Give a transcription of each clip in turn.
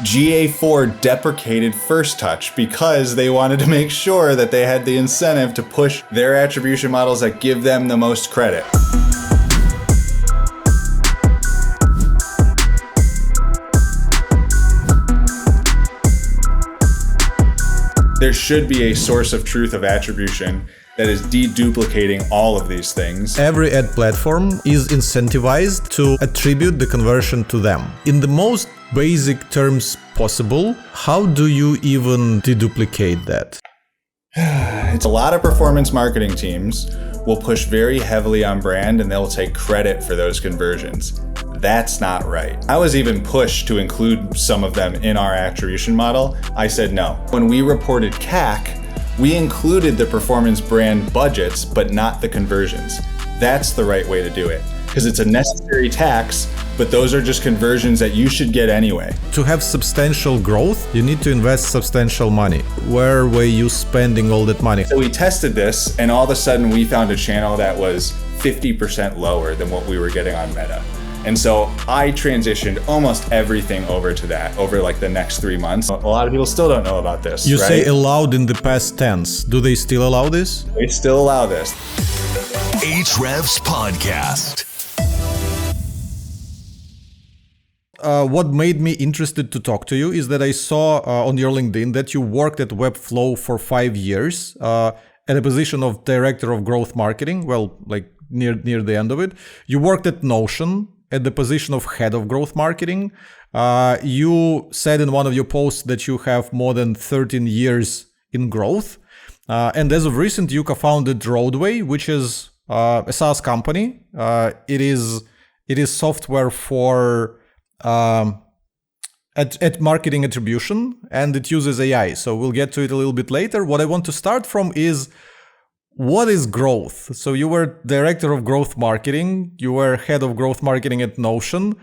GA4 deprecated first touch because they wanted to make sure that they had the incentive to push their attribution models that give them the most credit. There should be a source of truth of attribution that is deduplicating all of these things. Every ad platform is incentivized to attribute the conversion to them. In the most basic terms possible, how do you even deduplicate that? It's a lot of performance marketing teams will push very heavily on brand and they'll take credit for those conversions. That's not right. I was even pushed to include some of them in our attribution model. I said no. When we reported CAC, we included the performance brand budgets, but not the conversions. That's the right way to do it, because it's a necessary tax, but those are just conversions that you should get anyway. To have substantial growth, you need to invest substantial money. Where were you spending all that money? So we tested this, and all of a sudden we found a channel that was 50% lower than what we were getting on Meta. And so I transitioned almost everything over to that over like the next 3 months. A lot of people still don't know about this. You right? say allowed in the past tense. Do they still allow this? They still allow this. Ahrefs Podcast. What made me interested to talk to you is that I saw on your LinkedIn that you worked at Webflow for 5 years at a position of Director of Growth Marketing. Well, like near the end of it. You worked at Notion at the position of Head of Growth Marketing. You said in one of your posts that you have more than 13 years in growth. And as of recent, you co-founded Roadway, which is a SaaS company. It is software for at marketing attribution, and it uses AI. So we'll get to it a little bit later. What I want to start from is, what is growth? So you were Director of Growth Marketing. You were Head of Growth Marketing at Notion.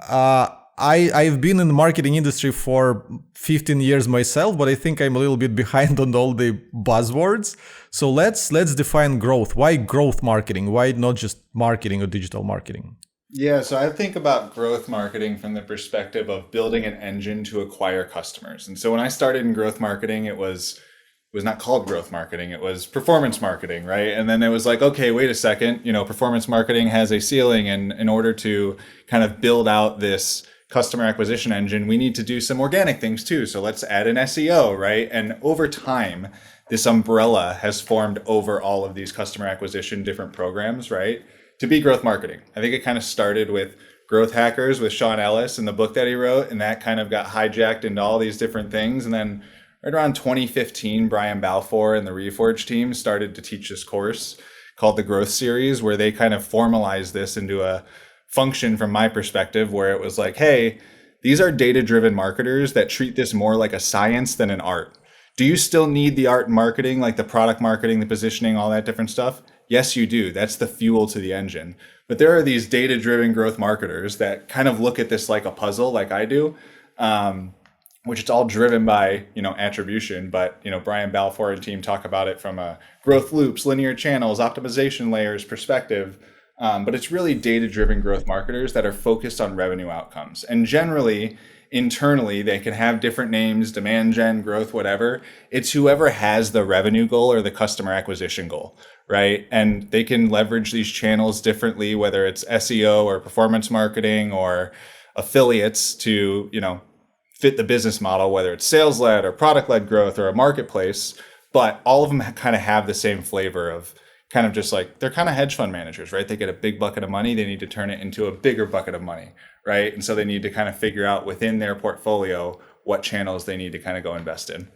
I've been in the marketing industry for 15 years myself, but I think I'm a little bit behind on all the buzzwords. So let's define growth. Why growth marketing? Why not just marketing or digital marketing? Yeah, so I think about growth marketing from the perspective of building an engine to acquire customers. And so when I started in growth marketing, it was not called growth marketing, it was performance marketing, right? And then it was like, okay, wait a second, performance marketing has a ceiling, and in order to kind of build out this customer acquisition engine, we need to do some organic things too. So let's add an SEO, right? And over time, this umbrella has formed over all of these customer acquisition different programs, right? To be growth marketing. I think it kind of started with Growth Hackers with Sean Ellis and the book that he wrote, and that kind of got hijacked into all these different things. And then right around 2015, Brian Balfour and the Reforge team started to teach this course called the Growth Series, where they kind of formalized this into a function from my perspective, where it was like, hey, these are data-driven marketers that treat this more like a science than an art. Do you still need the art and marketing, like the product marketing, the positioning, all that different stuff? Yes, you do. That's the fuel to the engine. But there are these data-driven growth marketers that kind of look at this like a puzzle, like I do, which it's all driven by, attribution. But, Brian Balfour and team talk about it from a growth loops, linear channels, optimization layers perspective. But it's really data-driven growth marketers that are focused on revenue outcomes. And generally, internally, they can have different names, demand gen, growth, whatever. It's whoever has the revenue goal or the customer acquisition goal, right? And they can leverage these channels differently, whether it's SEO or performance marketing or affiliates to, fit the business model, whether it's sales-led or product-led growth or a marketplace. But all of them kind of have the same flavor of kind of just like, they're kind of hedge fund managers, right? They get a big bucket of money, they need to turn it into a bigger bucket of money, right? And so they need to kind of figure out within their portfolio what channels they need to kind of go invest in.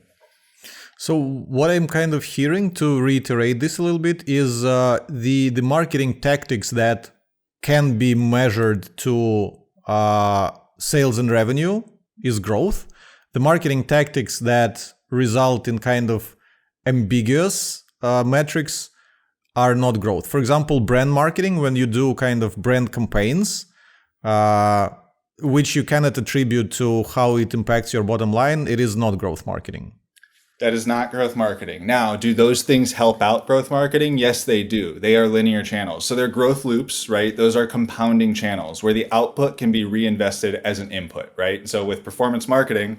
So what I'm kind of hearing, to reiterate this a little bit, is the marketing tactics that can be measured to sales and revenue is growth. The marketing tactics that result in kind of ambiguous metrics are not growth. For example, brand marketing, when you do kind of brand campaigns, which you cannot attribute to how it impacts your bottom line, it is not growth marketing. That is not growth marketing. Now, do those things help out growth marketing? Yes, they do. They are linear channels. So they're growth loops, right? Those are compounding channels where the output can be reinvested as an input, right? So with performance marketing,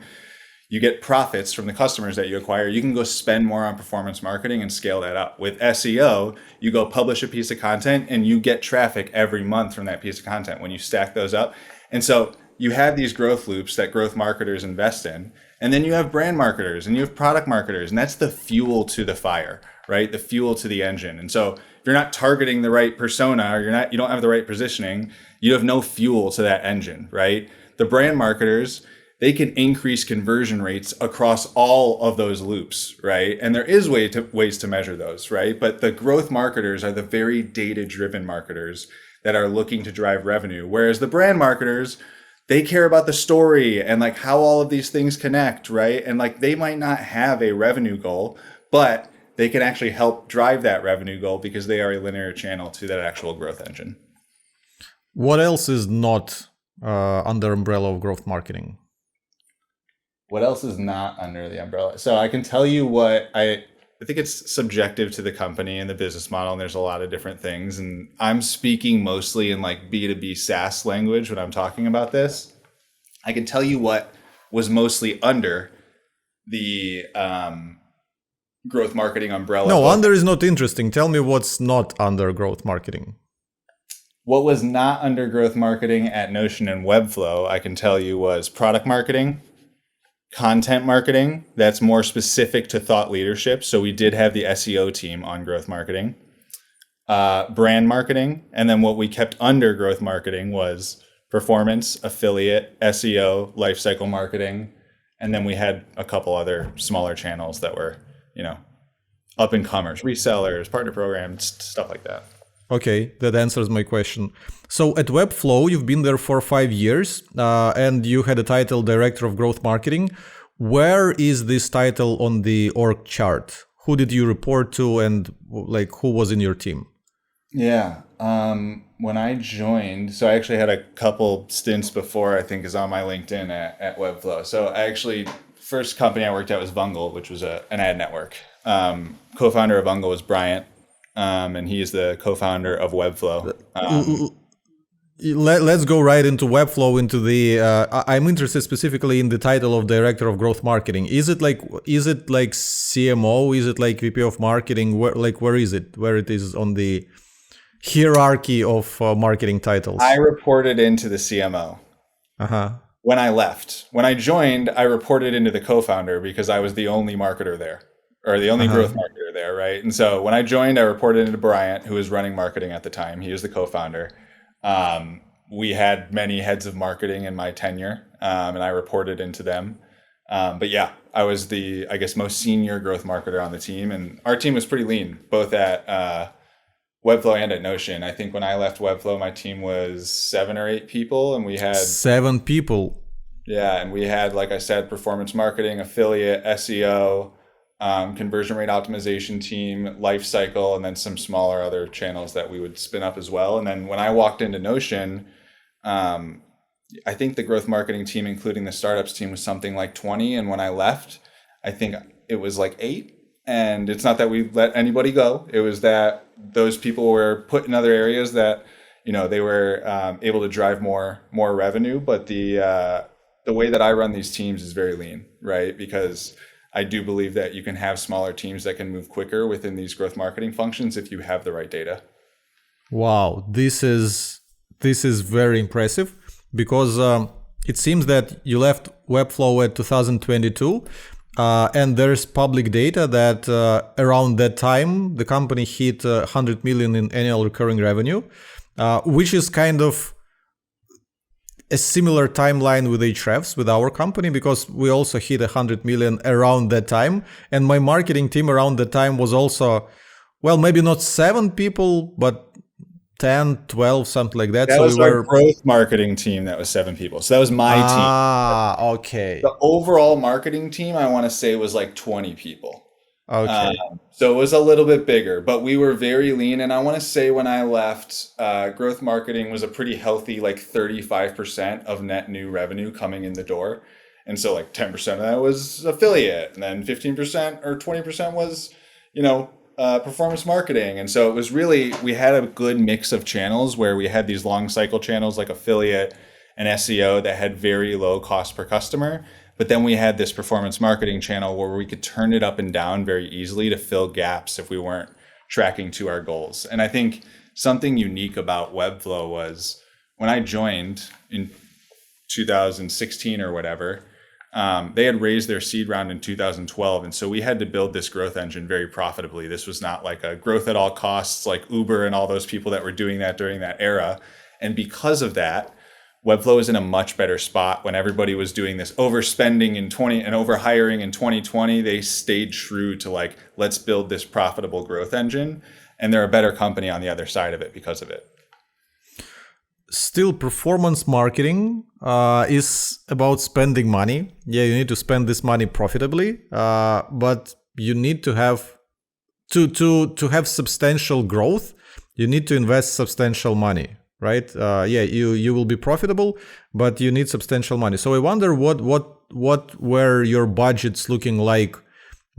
you get profits from the customers that you acquire. You can go spend more on performance marketing and scale that up. With SEO, you go publish a piece of content and you get traffic every month from that piece of content when you stack those up. And so you have these growth loops that growth marketers invest in. And then you have brand marketers and you have product marketers, and that's the fuel to the fire, right? The fuel to the engine. And so if you're not targeting the right persona, or you don't have the right positioning, you have no fuel to that engine, right? The brand marketers, they can increase conversion rates across all of those loops, right? And there is ways to measure those, right? But the growth marketers are the very data-driven marketers that are looking to drive revenue, whereas the brand marketers, they care about the story and like how all of these things connect, right? And like they might not have a revenue goal, but they can actually help drive that revenue goal because they are a linear channel to that actual growth engine. What else is not under umbrella of growth marketing? What else is not under the umbrella? So I can tell you what I think it's subjective to the company and the business model, and there's a lot of different things. And I'm speaking mostly in like B2B SaaS language when I'm talking about this. I can tell you what was mostly under the growth marketing umbrella. No, under is not interesting. Tell me what's not under growth marketing. What was not under growth marketing at Notion and Webflow, I can tell you, was product marketing, content marketing. That's more specific to thought leadership. So we did have the SEO team on growth marketing, brand marketing. And then what we kept under growth marketing was performance, affiliate, SEO, lifecycle marketing. And then we had a couple other smaller channels that were, up and comers, resellers, partner programs, stuff like that. Okay, that answers my question. So at Webflow, you've been there for 5 years, and you had a title Director of Growth Marketing. Where is this title on the org chart? Who did you report to, and like who was in your team? Yeah, when I joined, so I actually had a couple stints before, I think is on my LinkedIn at Webflow. So first company I worked at was Vungle, which was an ad network. Co-founder of Vungle was Bryant. And he's the co-founder of Webflow. Let's go right into Webflow. I'm interested specifically in the title of Director of Growth Marketing. Is it like CMO? Is it like VP of Marketing? Where is it? Where it is on the hierarchy of marketing titles? I reported into the CMO. When I left. When I joined, I reported into the co-founder because I was the only marketer there. Or the only growth marketer there, right? And so when I joined, I reported into Bryant, who was running marketing at the time. He was the co-founder. We had many heads of marketing in my tenure, and I reported into them. But yeah, I was the, most senior growth marketer on the team. And our team was pretty lean, both at Webflow and at Notion. I think when I left Webflow, my team was 7 or 8 people, and we had 7 people. Yeah, and we had, like I said, performance marketing, affiliate, SEO, conversion rate optimization team, life cycle, and then some smaller other channels that we would spin up as well. And then when I walked into Notion, I think the growth marketing team, including the startups team, was something like 20. And when I left, I think it was like 8. And it's not that we let anybody go. It was that those people were put in other areas that, they were able to drive more revenue. But the way that I run these teams is very lean, right? Because I do believe that you can have smaller teams that can move quicker within these growth marketing functions if you have the right data. Wow, this is very impressive, because it seems that you left Webflow at 2022, and there's public data that around that time the company hit 100 million in annual recurring revenue, which is kind of a similar timeline with Ahrefs, with our company, because we also hit 100 million around that time. And my marketing team around that time was also, well, maybe not 7 people, but 10, 12, something like that. That was our growth marketing team. That was 7 people. So that was my team. Okay. The overall marketing team, I want to say, was like 20 people. Okay. So it was a little bit bigger, but we were very lean. And I want to say when I left, growth marketing was a pretty healthy, like 35% of net new revenue coming in the door. And so like 10% of that was affiliate, and then 15% or 20% was, performance marketing. And so it was really, we had a good mix of channels where we had these long cycle channels like affiliate and SEO that had very low cost per customer. But then we had this performance marketing channel where we could turn it up and down very easily to fill gaps if we weren't tracking to our goals. And I think something unique about Webflow was when I joined in 2016 or whatever, they had raised their seed round in 2012. And so we had to build this growth engine very profitably. This was not like a growth at all costs like Uber and all those people that were doing that during that era. And because of that, Webflow is in a much better spot. When everybody was doing this overspending in 20 and overhiring in 2020, they stayed true to like, let's build this profitable growth engine. And they're a better company on the other side of it because of it. Still, performance marketing is about spending money. Yeah, you need to spend this money profitably, but you need to have to have substantial growth. You need to invest substantial money, right? You will be profitable, but you need substantial money. So I wonder what were your budgets looking like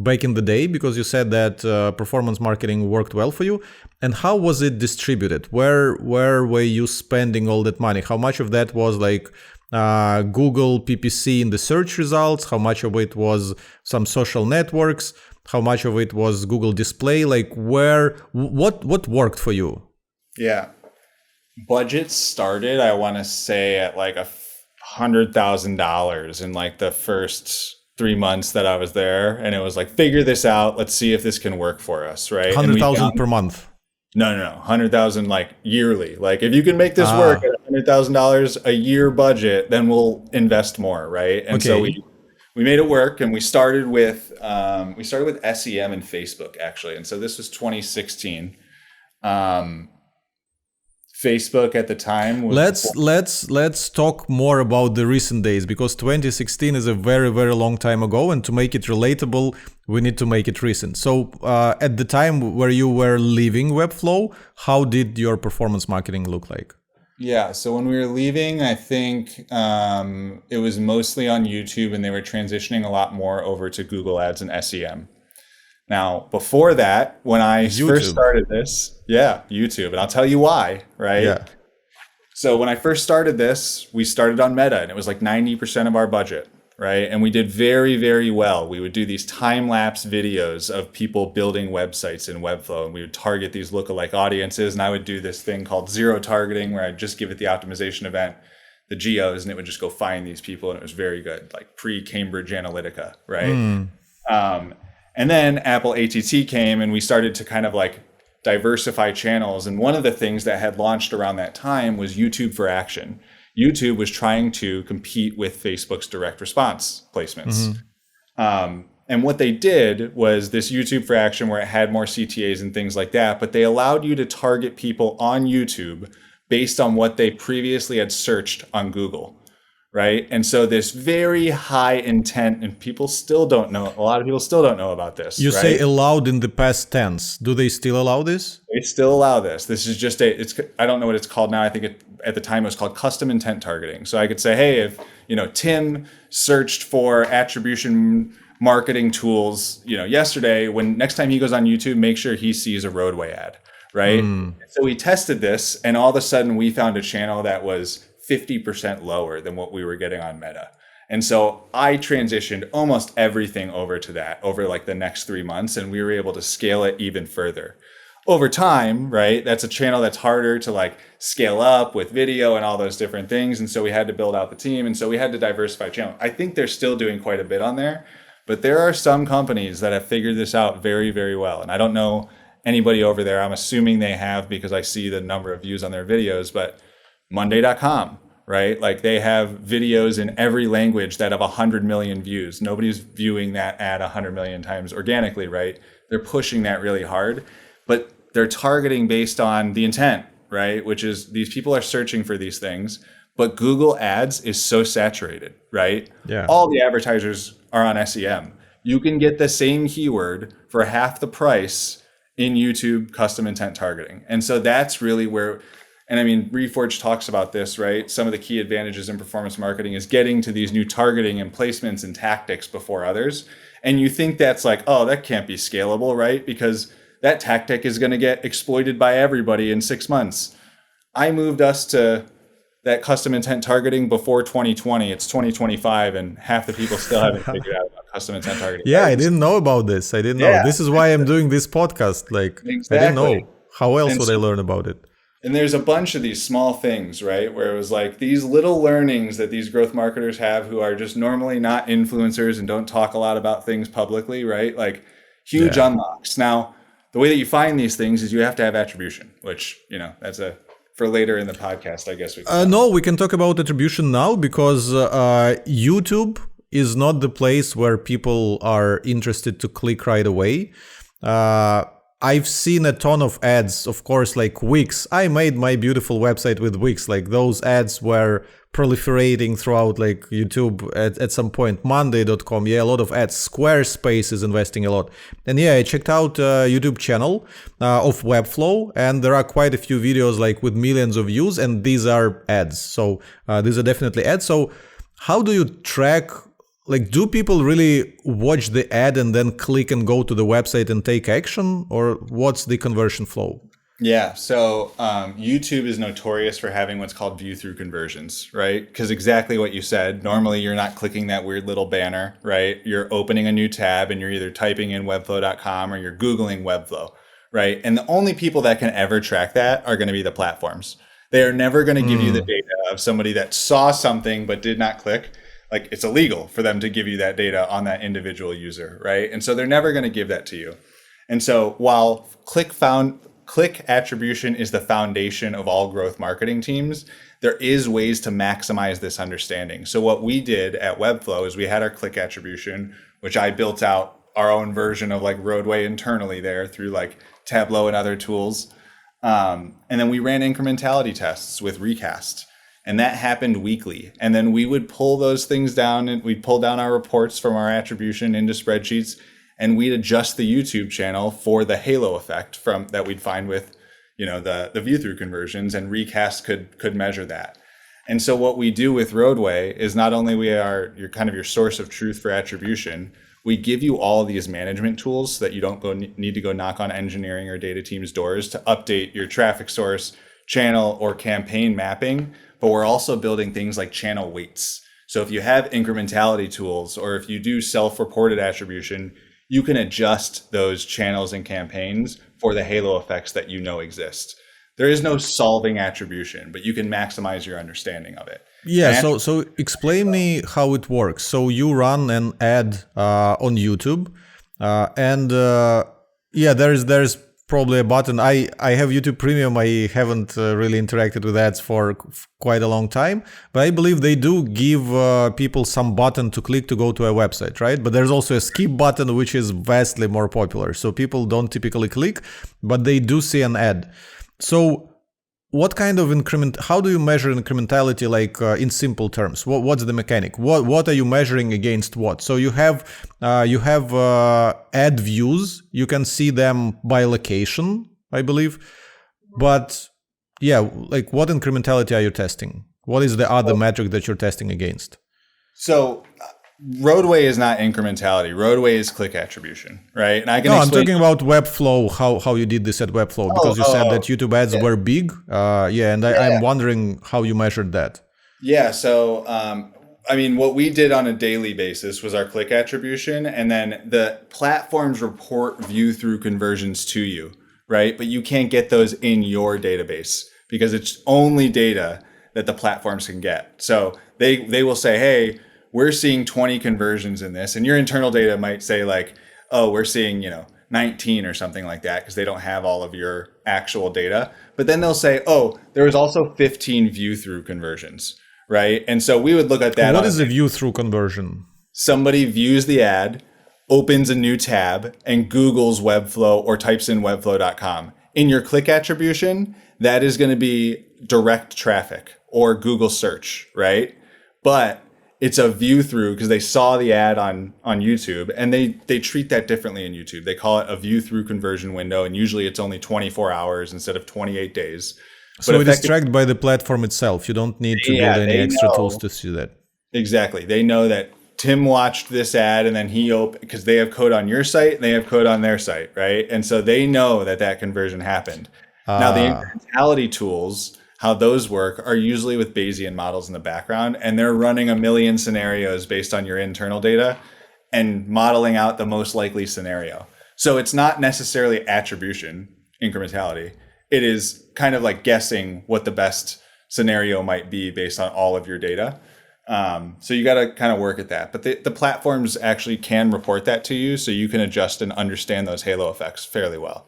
back in the day, because you said that performance marketing worked well for you. And how was it distributed? Where were you spending all that money? How much of that was like Google PPC in the search results? How much of it was some social networks? How much of it was Google Display? Like what worked for you? Yeah. Budget started, I want to say, at like $100,000 in like the first 3 months that I was there. And it was like, figure this out. Let's see if this can work for us, right? 100,000 per month. No. 100,000 like yearly. Like if you can make this work at $100,000 a year budget, then we'll invest more, right? And so we made it work, and we started with SEM and Facebook actually. And so this was 2016. Facebook at the time was let's talk more about the recent days, because 2016 is a very, very long time ago, and to make it relatable, we need to make it recent. So at the time where you were leaving Webflow, how did your performance marketing look like? Yeah, so when we were leaving, I think it was mostly on YouTube, and they were transitioning a lot more over to Google Ads and SEM. Now, before that, when I first started this, YouTube, and I'll tell you why, right? Yeah. So when I first started this, we started on Meta, and it was like 90% of our budget, right? And we did very, very well. We would do these time-lapse videos of people building websites in Webflow, and we would target these lookalike audiences, and I would do this thing called zero targeting, where I'd just give it the optimization event, the geos, and it would just go find these people, and it was very good, like pre-Cambridge Analytica, right? And then Apple ATT came, and we started to kind of like diversify channels. And one of the things that had launched around that time was YouTube for Action. YouTube was trying to compete with Facebook's direct response placements. And what they did was this YouTube for Action, where it had more CTAs and things like that, but they allowed you to target people on YouTube based on what they previously had searched on Google. Right. And so this very high intent, and people still don't know. A lot of people still don't know about this. You right? say allowed in the past tense. Do they still allow this? They still allow this. This is just I don't know what it's called now. I think at the time it was called custom intent targeting. So I could say, hey, if, Tim searched for attribution marketing tools, yesterday, when next time he goes on YouTube, make sure he sees a Roadway ad. Right. So we tested this, and all of a sudden we found a channel that was 50% lower than what we were getting on Meta. And so I transitioned almost everything over to that over like the next 3 months, and we were able to scale it even further. Over time, right? That's a channel that's harder to like scale up with video and all those different things. And so we had to build out the team, and so we had to diversify channel. I think they're still doing quite a bit on there, but there are some companies that have figured this out very, very well. And I don't know anybody over there. I'm assuming they have, because I see the number of views on their videos, but Monday.com, right? Like they have videos in every language that have 100 million views. Nobody's viewing that ad 100 million times organically, right? They're pushing that really hard, but they're targeting based on the intent, right? Which is these people are searching for these things, but Google Ads is so saturated, right? Yeah. All the advertisers are on SEM. You can get the same keyword for half the price in YouTube custom intent targeting. And so that's really where, And I mean, Reforge talks about this, right? Some of the key advantages in performance marketing is getting to these new targeting and placements and tactics before others. And you think that's like, oh, that can't be scalable, right? Because that tactic is going to get exploited by everybody in 6 months. I moved us to that custom intent targeting before 2020. It's 2025, and half the people still haven't figured out about custom intent targeting. Yeah, I didn't know about this. I didn't know. Yeah. This is why I'm doing this podcast. Like, Exactly. I didn't know. How else And would I learn about it? And there's a bunch of these small things, right? Where it was like these little learnings that these growth marketers have who are just normally not influencers and don't talk a lot about things publicly, right? Like huge unlocks. Now, the way that you find these things is you have to have attribution, which, that's for later in the podcast, I guess. No, we can talk about attribution now because YouTube is not the place where people are interested to click right away. I've seen a ton of ads, of course, like Wix. I made my beautiful website with Wix. Like those ads were proliferating throughout like YouTube at some point. Monday.com, a lot of ads. Squarespace is investing a lot. And I checked out YouTube channel of Webflow, and there are quite a few videos like with millions of views, and these are ads. So these are definitely ads. So how do you track? Like, do people really watch the ad and then click and go to the website and take action? Or what's the conversion flow? Yeah, so YouTube is notorious for having what's called view-through conversions, right? Because exactly what you said, normally you're not clicking that weird little banner, right? You're opening a new tab and you're either typing in webflow.com or you're Googling Webflow, right? And the only people that can ever track that are going to be the platforms. They are never going to give you the data of somebody that saw something but did not click. Like it's illegal for them to give you that data on that individual user, right? And so they're never going to give that to you. And so while click attribution is the foundation of all growth marketing teams, there is ways to maximize this understanding. So what we did at Webflow is we had our click attribution, which I built out our own version of like Roadway internally there through like Tableau and other tools. And then we ran incrementality tests with Recast. And that happened weekly. And then we would pull those things down and we'd pull down our reports from our attribution into spreadsheets, and we'd adjust the YouTube channel for the halo effect from that we'd find with, the view through conversions, and Recast could measure that. And so what we do with Roadway is not only we are your source of truth for attribution, we give you all these management tools so that you don't need to go knock on engineering or data teams' doors to update your traffic source, channel, or campaign mapping. But we're also building things like channel weights. So if you have incrementality tools, or if you do self-reported attribution, you can adjust those channels and campaigns for the halo effects that exist. There is no solving attribution, but you can maximize your understanding of it. Yeah, so explain me how it works. So you run an ad on YouTube, and there's probably a button. I have YouTube Premium. I haven't really interacted with ads for quite a long time, but I believe they do give people some button to click to go to a website, right? But there's also a skip button, which is vastly more popular. So people don't typically click, but they do see an ad. So what kind of how do you measure incrementality, like in simple terms? What's the mechanic? What are you measuring against what? So you have ad views. You can see them by location, I believe. But like what incrementality are you testing? What is the other metric that you're testing against? So Roadway is not incrementality. Roadway is click attribution, right? And I'm talking about Webflow, how you did this at Webflow, because you said that YouTube ads were big. I'm wondering how you measured that. Yeah, so what we did on a daily basis was our click attribution, and then the platforms report view through conversions to you, right? But you can't get those in your database because it's only data that the platforms can get. So they will say, hey, we're seeing 20 conversions in this, and your internal data might say like, oh, we're seeing, 19 or something like that, because they don't have all of your actual data. But then they'll say, oh, there was also 15 view through conversions, right? And so we would look at that. What is a view through conversion? Somebody views the ad, opens a new tab, and Googles Webflow or types in webflow.com. In your click attribution, that is going to be direct traffic or Google search, right? But it's a view through because they saw the ad on YouTube, and they treat that differently in YouTube. They call it a view through conversion window, and usually it's only 24 hours instead of 28 days. So it is tracked by the platform itself. You don't need to build any extra tools to see that. Exactly. They know that Tim watched this ad and then he opened, because they have code on your site and they have code on their site, right? And so they know that that conversion happened. Now the incrementality tools, how those work, are usually with Bayesian models in the background, and they're running a million scenarios based on your internal data and modeling out the most likely scenario. So it's not necessarily attribution, incrementality. It is kind of like guessing what the best scenario might be based on all of your data. So you got to kind of work at that. But the platforms actually can report that to you, so you can adjust and understand those halo effects fairly well.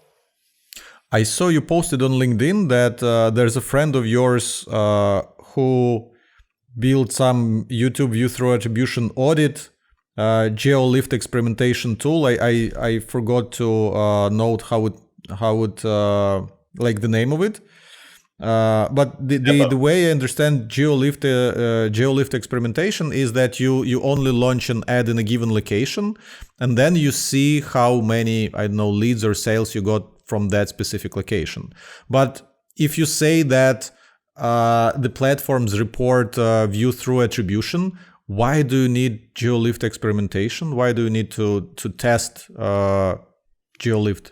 I saw you posted on LinkedIn that there's a friend of yours who built some YouTube view-through attribution audit Geolift experimentation tool. I forgot to note how it like the name of it. But the way I understand Geolift experimentation is that you only launch an ad in a given location, and then you see how many, I don't know, leads or sales you got from that specific location. But if you say that the platforms report view through attribution, why do you need Geolift experimentation? Why do you need to test Geolift?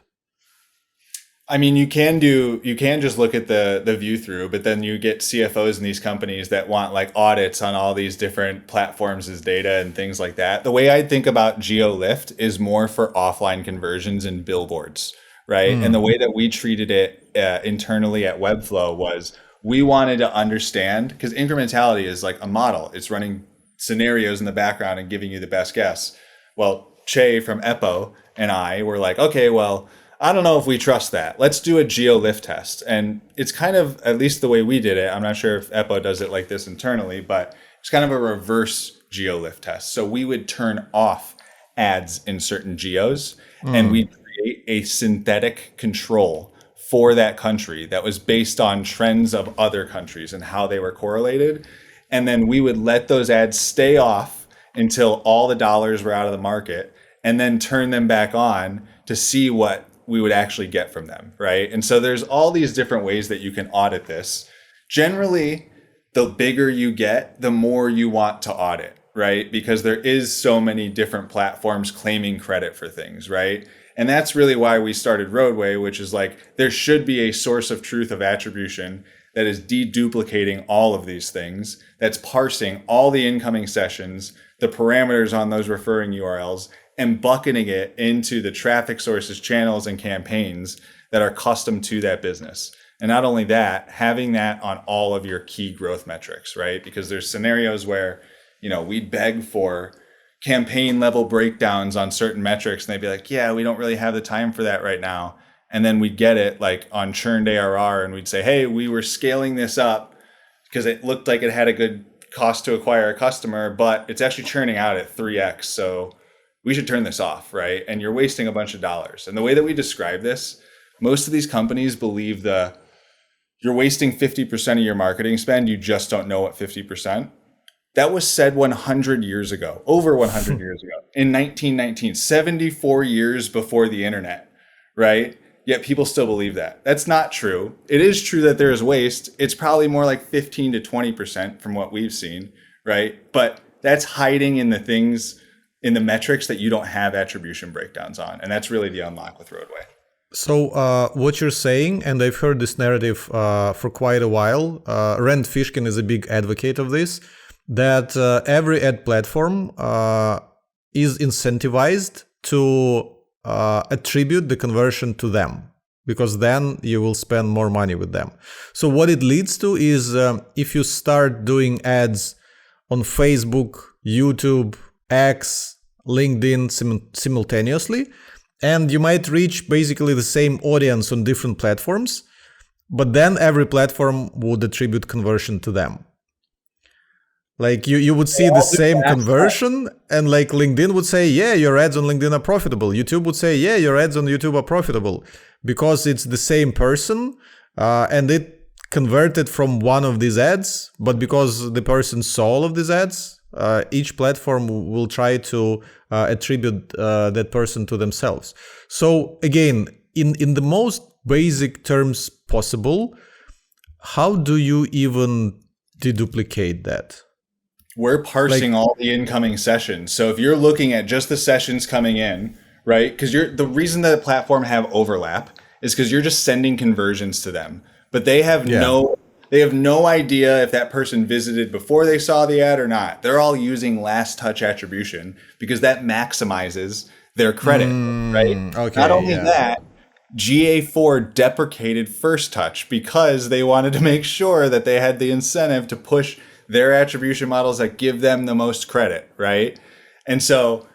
I mean, you can just look at the view through, but then you get CFOs in these companies that want like audits on all these different platforms as data and things like that. The way I think about Geolift is more for offline conversions and billboards, right? And the way that we treated it internally at Webflow was we wanted to understand, because incrementality is like a model. It's running scenarios in the background and giving you the best guess. Well, Che from Eppo and I were like, okay, well, I don't know if we trust that. Let's do a Geolift test. And it's kind of, at least the way we did it, I'm not sure if Eppo does it like this internally, but it's kind of a reverse Geolift test. So we would turn off ads in certain geos and we'd create a synthetic control for that country that was based on trends of other countries and how they were correlated. And then we would let those ads stay off until all the dollars were out of the market, and then turn them back on to see what we would actually get from them, right? And so there's all these different ways that you can audit this. Generally, the bigger you get, the more you want to audit, right? Because there is so many different platforms claiming credit for things, right? And that's really why we started Roadway, which is like, there should be a source of truth of attribution that is deduplicating all of these things, that's parsing all the incoming sessions, the parameters on those referring URLs, and bucketing it into the traffic sources, channels, and campaigns that are custom to that business. And not only that, having that on all of your key growth metrics, right? Because there's scenarios where, we'd beg for campaign level breakdowns on certain metrics, and they'd be like, yeah, we don't really have the time for that right now. And then we'd get it like on churned ARR, and we'd say, hey, we were scaling this up because it looked like it had a good cost to acquire a customer, but it's actually churning out at 3x. So we should turn this off, right? And you're wasting a bunch of dollars. And the way that we describe this, most of these companies believe you're wasting 50% of your marketing spend. You just don't know what 50%. That was said 100 years ago, over 100 years ago, in 1919, 74 years before the internet, right? Yet people still believe that. That's not true. It is true that there is waste. It's probably more like 15 to 20% from what we've seen, right? But that's hiding in the things, in the metrics that you don't have attribution breakdowns on. And that's really the unlock with Roadway. So what you're saying, and I've heard this narrative for quite a while, Rand Fishkin is a big advocate of this, that every ad platform is incentivized to attribute the conversion to them, because then you will spend more money with them. So what it leads to is if you start doing ads on Facebook, YouTube, X, LinkedIn simultaneously, and you might reach basically the same audience on different platforms, but then every platform would attribute conversion to them. Like you would see the same conversion, and like LinkedIn would say, yeah, your ads on LinkedIn are profitable. YouTube would say, yeah, your ads on YouTube are profitable, because it's the same person and it converted from one of these ads. But because the person saw all of these ads, each platform will try to attribute that person to themselves. So again, in the most basic terms possible, how do you even deduplicate that? We're parsing all the incoming sessions. So if you're looking at just the sessions coming in, right? Because the reason that the platform have overlap is because you're just sending conversions to them, but they have no idea if that person visited before they saw the ad or not. They're all using last touch attribution because that maximizes their credit, right? Okay, Not only that, GA4 deprecated first touch because they wanted to make sure that they had the incentive to push their attribution models that give them the most credit, right? And so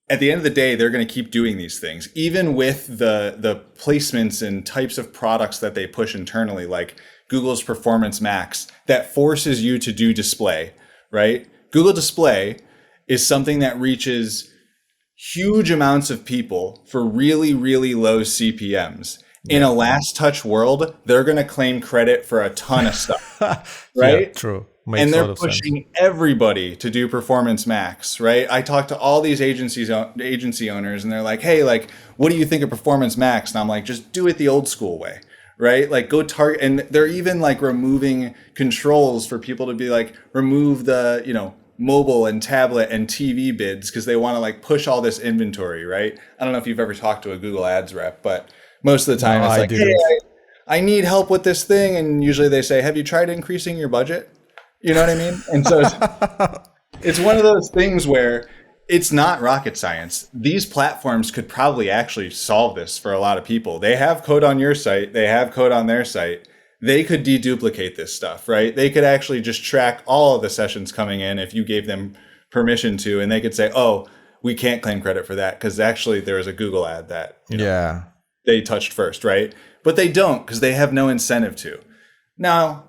at the end of the day, they're going to keep doing these things, even with the placements and types of products that they push internally, like Google's Performance Max, that forces you to do display, right? Google Display is something that reaches huge amounts of people for really, really low CPMs. In a last touch world, they're going to claim credit for a ton of stuff, right? Yeah, true. Makes and a lot they're of sense. pushing everybody to do Performance Max, right? I talk to all these agency owners, and they're like, "Hey, like, what do you think of Performance Max?" And I'm like, "Just do it the old school way, right? Like, go target." And they're even like removing controls for people to be like, remove the mobile and tablet and TV bids because they want to like push all this inventory, right? I don't know if you've ever talked to a Google Ads rep, but most of the time it's like, "Hey, I need help with this thing," and usually they say, "Have you tried increasing your budget?" You know what I mean? And so it's one of those things where it's not rocket science. These platforms could probably actually solve this for a lot of people. They have code on your site. They have code on their site. They could deduplicate this stuff, right? They could actually just track all of the sessions coming in if you gave them permission to, and they could say, "Oh, we can't claim credit for that because actually there was a Google ad that they touched first," right? But they don't because they have no incentive to. Now,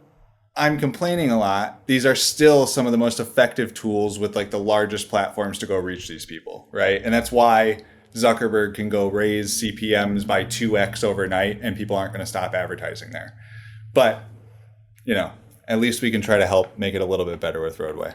I'm complaining a lot. These are still some of the most effective tools with like the largest platforms to go reach these people, right? And that's why Zuckerberg can go raise CPMs by 2x overnight and people aren't going to stop advertising there. But, at least we can try to help make it a little bit better with Roadway.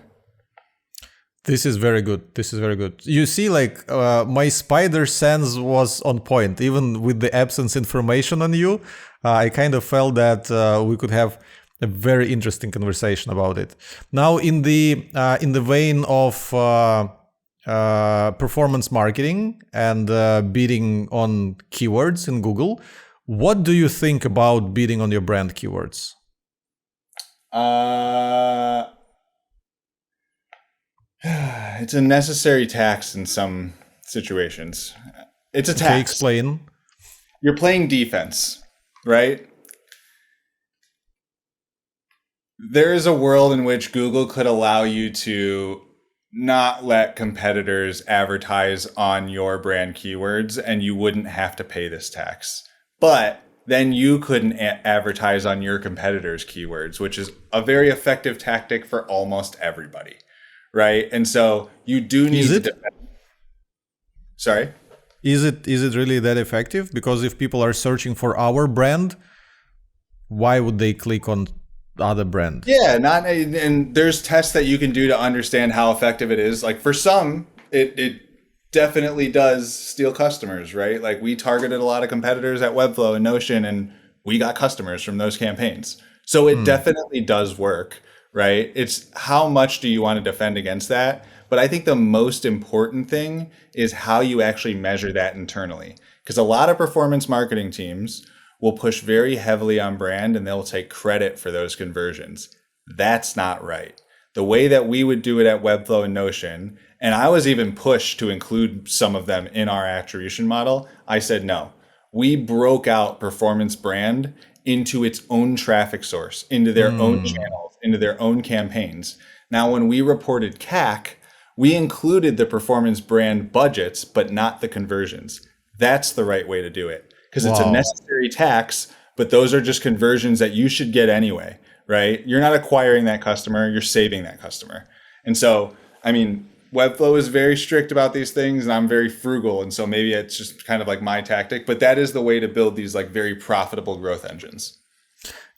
This is very good. This is very good. You see, like my spider sense was on point, even with the absence information on you. I kind of felt that we could have a very interesting conversation about it. Now, in the vein of performance marketing and bidding on keywords in Google, what do you think about bidding on your brand keywords? It's a necessary tax in some situations. It's a tax. Okay, explain. You're playing defense, right? There is a world in which Google could allow you to not let competitors advertise on your brand keywords and you wouldn't have to pay this tax. But then you couldn't advertise on your competitors' keywords, which is a very effective tactic for almost everybody, right? And so you do need to defend. Sorry? Is it really that effective? Because if people are searching for our brand, why would they click on other brand? Yeah, and there's tests that you can do to understand how effective it is. Like for some, it definitely does steal customers, right? Like we targeted a lot of competitors at Webflow and Notion, and we got customers from those campaigns. So it definitely does work, right? It's how much do you want to defend against that? But I think the most important thing is how you actually measure that internally. Because a lot of performance marketing teams will push very heavily on brand and they'll take credit for those conversions. That's not right. The way that we would do it at Webflow and Notion, and I was even pushed to include some of them in our attribution model, I said no. We broke out performance brand into its own traffic source, into their own channels, into their own campaigns. Now, when we reported CAC, we included the performance brand budgets, but not the conversions. That's the right way to do it. Because it's a necessary tax, but those are just conversions that you should get anyway, right? You're not acquiring that customer, you're saving that customer. And so, I mean, Webflow is very strict about these things and I'm very frugal. And so maybe it's just kind of like my tactic, but that is the way to build these like very profitable growth engines.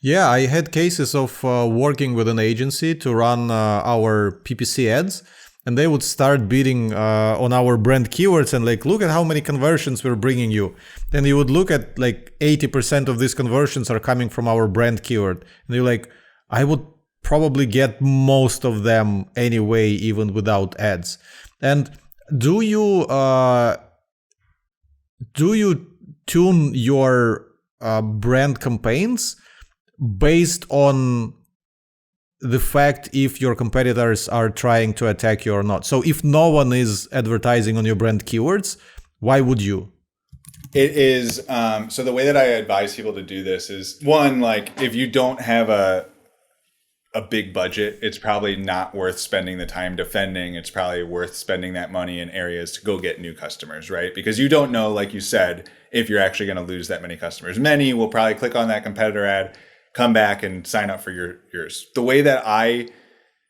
Yeah, I had cases of working with an agency to run our PPC ads. and they would start bidding on our brand keywords and like, look at how many conversions we're bringing you. Then you would look at like 80% of these conversions are coming from our brand keyword. And you're like, I would probably get most of them anyway, even without ads. And do you tune your brand campaigns based on the fact if your competitors are trying to attack you or not? So if no one is advertising on your brand keywords, why would you? It is, so the way that I advise people to do this is, one, like if you don't have a big budget, it's probably not worth spending the time defending. It's probably worth spending that money in areas to go get new customers, right? Because you don't know, like you said, if you're actually going to lose that many customers. Many will probably click on that competitor ad, come back and sign up for yours. The way that I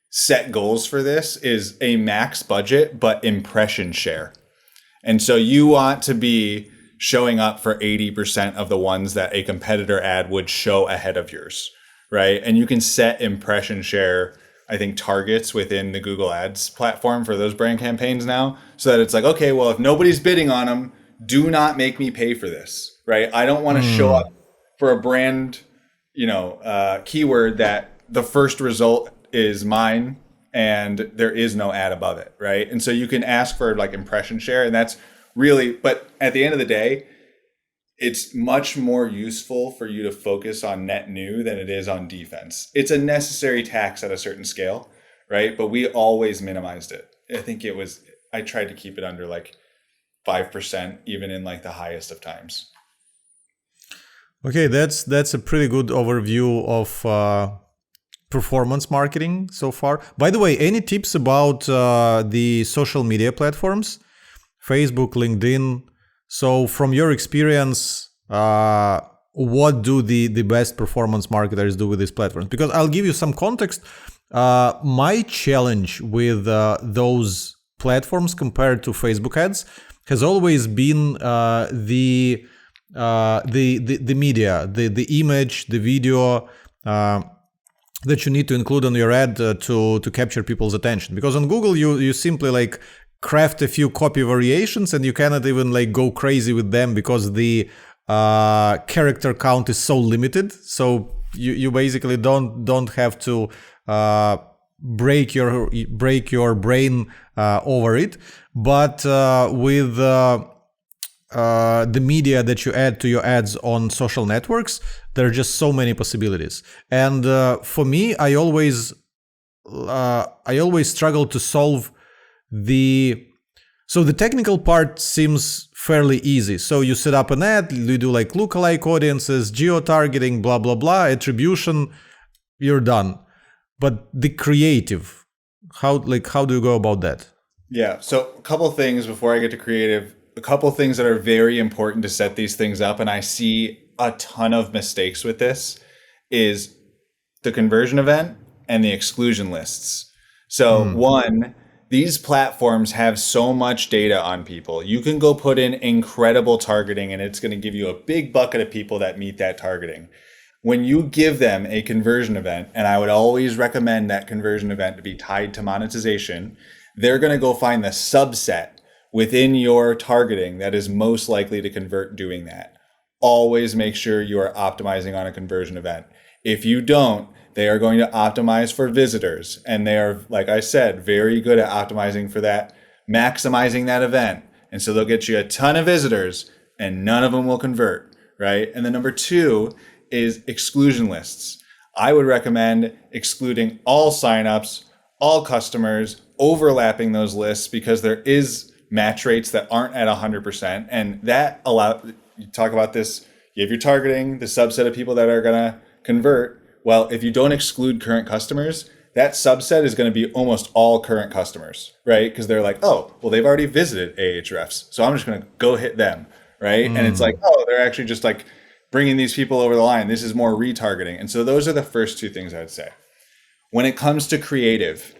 set goals for this is a max budget, but impression share. And so you want to be showing up for 80% of the ones that a competitor ad would show ahead of yours, right? And you can set impression share, I think, targets within the Google Ads platform for those brand campaigns now, so that it's like, okay, well, if nobody's bidding on them, do not make me pay for this, right? I don't want to show up for a brand, keyword that the first result is mine and there is no ad above it, right? And so you can ask for like impression share, and that's really, but at the end of the day, it's much more useful for you to focus on net new than it is on defense. It's a necessary tax at a certain scale, right? But we always minimized it. I tried to keep it under like 5%, even in like the highest of times. Okay, that's a pretty good overview of performance marketing so far. By the way, any tips about the social media platforms? Facebook, LinkedIn. So from your experience, what do the best performance marketers do with these platforms? Because I'll give you some context. My challenge with those platforms compared to Facebook ads has always been the media, the image, the video that you need to include on your ad to capture people's attention. Because on Google, you simply like craft a few copy variations and you cannot even like go crazy with them because the character count is so limited. So you basically don't have to break your brain over it. But with the media that you add to your ads on social networks, there are just so many possibilities. And for me, I always struggle to solve the technical part seems fairly easy. So you set up an ad, you do like lookalike audiences, geo-targeting, blah, blah, blah, attribution, you're done. But the creative, how do you go about that? Yeah. So a couple things before I get to creative, a couple things that are very important to set these things up. And I see a ton of mistakes with this is the conversion event and the exclusion lists. So one, these platforms have so much data on people. You can go put in incredible targeting and it's going to give you a big bucket of people that meet that targeting. When you give them a conversion event, and I would always recommend that conversion event to be tied to monetization, they're going to go find the subset within your targeting that is most likely to convert doing that. Always make sure you are optimizing on a conversion event. If you don't, they are going to optimize for visitors. And they are, like I said, very good at optimizing for that, maximizing that event. And so they'll get you a ton of visitors and none of them will convert, right? And then number two is exclusion lists. I would recommend excluding all signups, all customers, overlapping those lists because there is match rates that aren't at 100%. And that you talk about this, you have your targeting, the subset of people that are going to convert. Well, if you don't exclude current customers, that subset is going to be almost all current customers, right? Because they're like, oh, well, they've already visited Ahrefs, so I'm just going to go hit them, right? And it's like, oh, they're actually just like bringing these people over the line. This is more retargeting. And so those are the first two things I would say. When it comes to creative,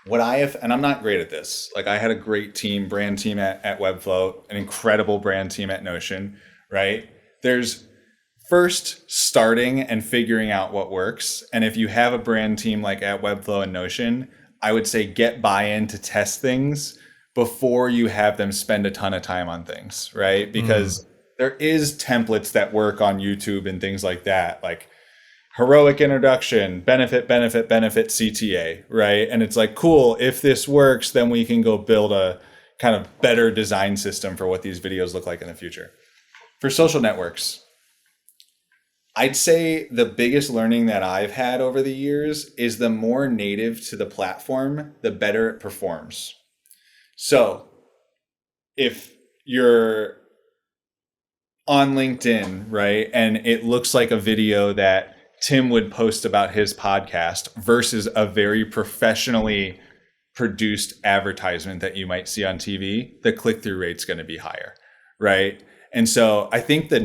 what I have, and I'm not great at this, like I had a great team, brand team at Webflow, an incredible brand team at Notion, right? There's first starting and figuring out what works. And if you have a brand team like at Webflow and Notion, I would say get buy-in to test things before you have them spend a ton of time on things, right? Because there is templates that work on YouTube and things like that, like heroic introduction, benefit, CTA, right? And it's like, cool, if this works, then we can go build a kind of better design system for what these videos look like in the future. For social networks, I'd say the biggest learning that I've had over the years is the more native to the platform, the better it performs. So if you're on LinkedIn, right, and it looks like a video that Tim would post about his podcast versus a very professionally produced advertisement that you might see on TV, the click-through rate's going to be higher, right? And so I think that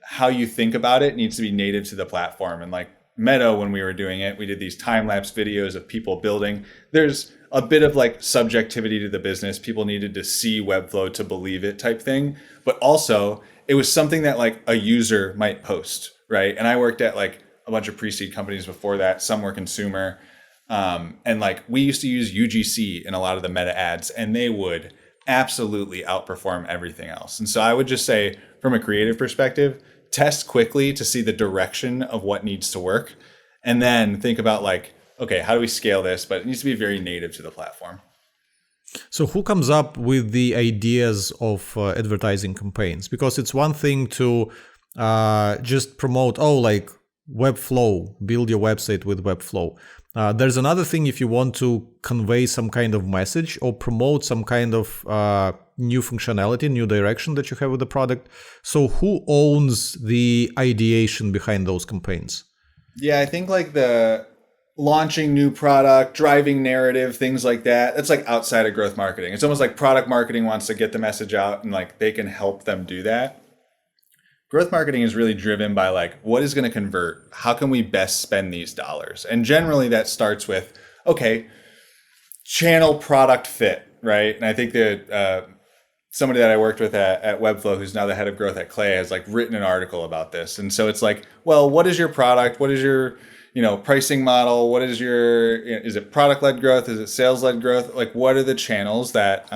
how you think about it needs to be native to the platform. And like Meta, when we were doing it, we did these time-lapse videos of people building. There's a bit of like subjectivity to the business. People needed to see Webflow to believe it type thing. But also it was something that like a user might post, right? And I worked at like a bunch of pre-seed companies before that. Some were consumer. And like we used to use UGC in a lot of the Meta ads, and they would absolutely outperform everything else. And so I would just say from a creative perspective, test quickly to see the direction of what needs to work. And then think about like, okay, how do we scale this? But it needs to be very native to the platform. So who comes up with the ideas of advertising campaigns? Because it's one thing to just promote, like Webflow, build your website with Webflow. There's another thing if you want to convey some kind of message or promote some kind of new functionality, new direction that you have with the product. So who owns the ideation behind those campaigns? Yeah, I think like the launching new product, driving narrative, things like that. That's like outside of growth marketing. It's almost like product marketing wants to get the message out and like they can help them do that. Growth marketing is really driven by like, what is going to convert? How can we best spend these dollars? And generally that starts with, okay, channel product fit, right? And I think that somebody that I worked with at Webflow, who's now the head of growth at Clay, has like written an article about this. And so it's like, well, what is your product? What is your, pricing model? What is is it product-led growth? Is it sales-led growth? Like, what are the channels that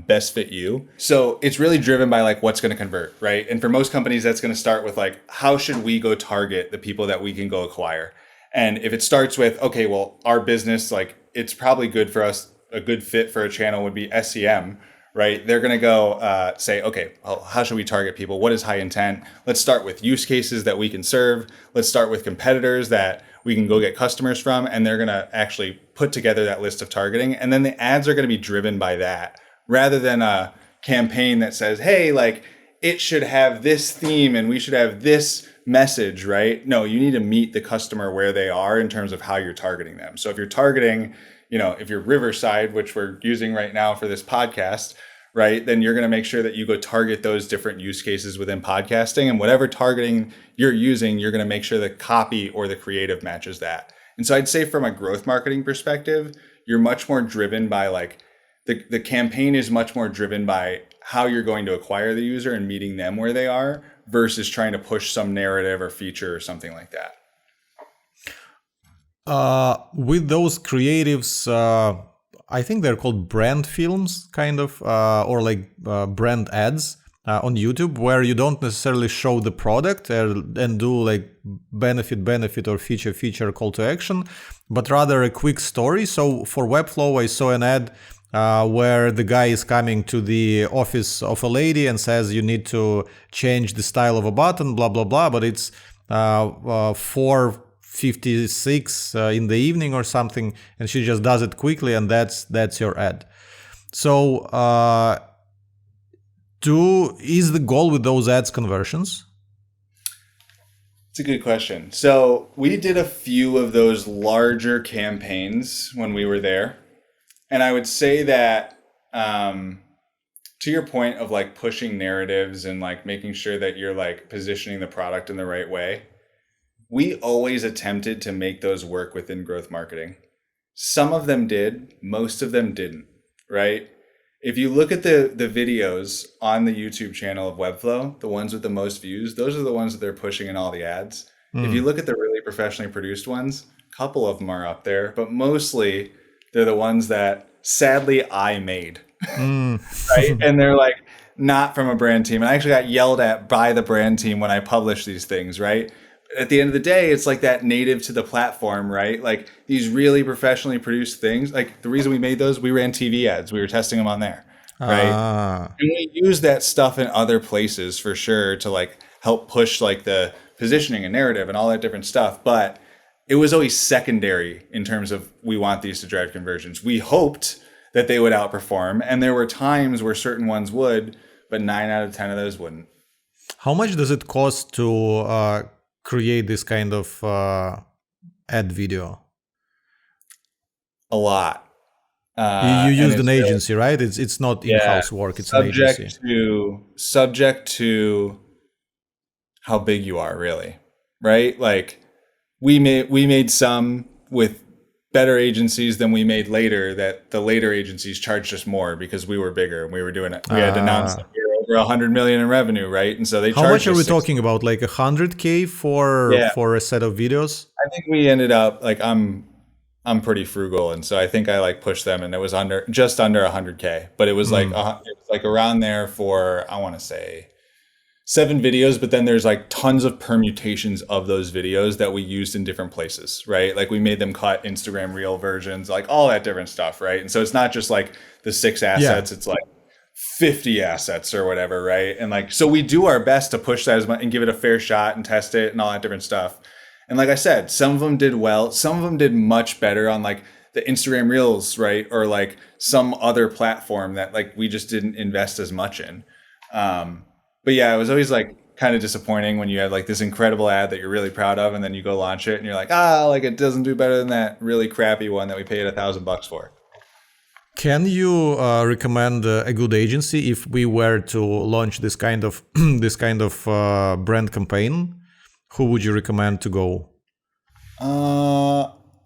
best fit you? So it's really driven by like what's going to convert, right? And for most companies, that's going to start with like, how should we go target the people that we can go acquire? And if it starts with, okay, well, our business, like it's probably good for us, a good fit for a channel would be SEM, right? They're going to go say, okay, well, how should we target people? What is high intent? Let's start with use cases that we can serve. Let's start with competitors that we can go get customers from, and they're going to actually put together that list of targeting. And then the ads are going to be driven by that rather than a campaign that says, hey, like it should have this theme and we should have this message, right? No, you need to meet the customer where they are in terms of how you're targeting them. So if you're targeting, if you're Riverside, which we're using right now for this podcast, right, then you're going to make sure that you go target those different use cases within podcasting, and whatever targeting you're using, you're going to make sure the copy or the creative matches that. And so I'd say from a growth marketing perspective, you're much more driven by like the campaign is much more driven by how you're going to acquire the user and meeting them where they are versus trying to push some narrative or feature or something like that. With those creatives, I think they're called brand films, kind of, or like brand ads on YouTube, where you don't necessarily show the product and do like benefit or feature call to action, but rather a quick story. So for Webflow, I saw an ad where the guy is coming to the office of a lady and says you need to change the style of a button, blah, blah, blah, but it's 4:56 in the evening or something, and she just does it quickly, and that's your ad. So is the goal with those ads conversions? It's a good question. So we did a few of those larger campaigns when we were there. And I would say that to your point of like pushing narratives and like making sure that you're like positioning the product in the right way, we always attempted to make those work within growth marketing. Some of them did, most of them didn't, right? If you look at the videos on the YouTube channel of Webflow, the ones with the most views, those are the ones that they're pushing in all the ads. If you look at the really professionally produced ones, a couple of them are up there, but mostly they're the ones that sadly I made, Mm. right? And they're like not from a brand team. And I actually got yelled at by the brand team when I published these things, right? At the end of the day, it's like that native to the platform, right? Like these really professionally produced things. Like the reason we made those, we ran TV ads. We were testing them on there, right? Ah. And we use that stuff in other places for sure to like help push like the positioning and narrative and all that different stuff. But it was always secondary in terms of we want these to drive conversions. We hoped that they would outperform. And there were times where certain ones would, but 9 out of 10 of those wouldn't. How much does it cost to create this kind of ad video? A lot. You And used an it's really- agency, right? It's not in-house work. It's an agency. Subject to how big you are, really, right? Like we made some with better agencies than we made later. That the later agencies charged us more because we were bigger and we were doing it. We had to announce that we were over 100 million in revenue, right? And so they How charged much are us we 60. talking about? Like 100K for a set of videos? I think we ended up like I'm pretty frugal, and so I think I like pushed them, and it was just under 100K, but it was like it was like around there for I want to say 7 videos, but then there's like tons of permutations of those videos that we used in different places, right? Like we made them cut Instagram reel versions, like all that different stuff, right? And so it's not just like the 6 assets, it's like 50 assets or whatever, right? And like so we do our best to push that as much and give it a fair shot and test it and all that different stuff. And like I said, some of them did well, some of them did much better on like the Instagram reels, right? Or like some other platform that like we just didn't invest as much in. But yeah, it was always like kind of disappointing when you have like this incredible ad that you're really proud of, and then you go launch it and you're like, like it doesn't do better than that really crappy one that we paid $1,000 for. Can you recommend a good agency if we were to launch this kind of brand campaign? Who would you recommend to go?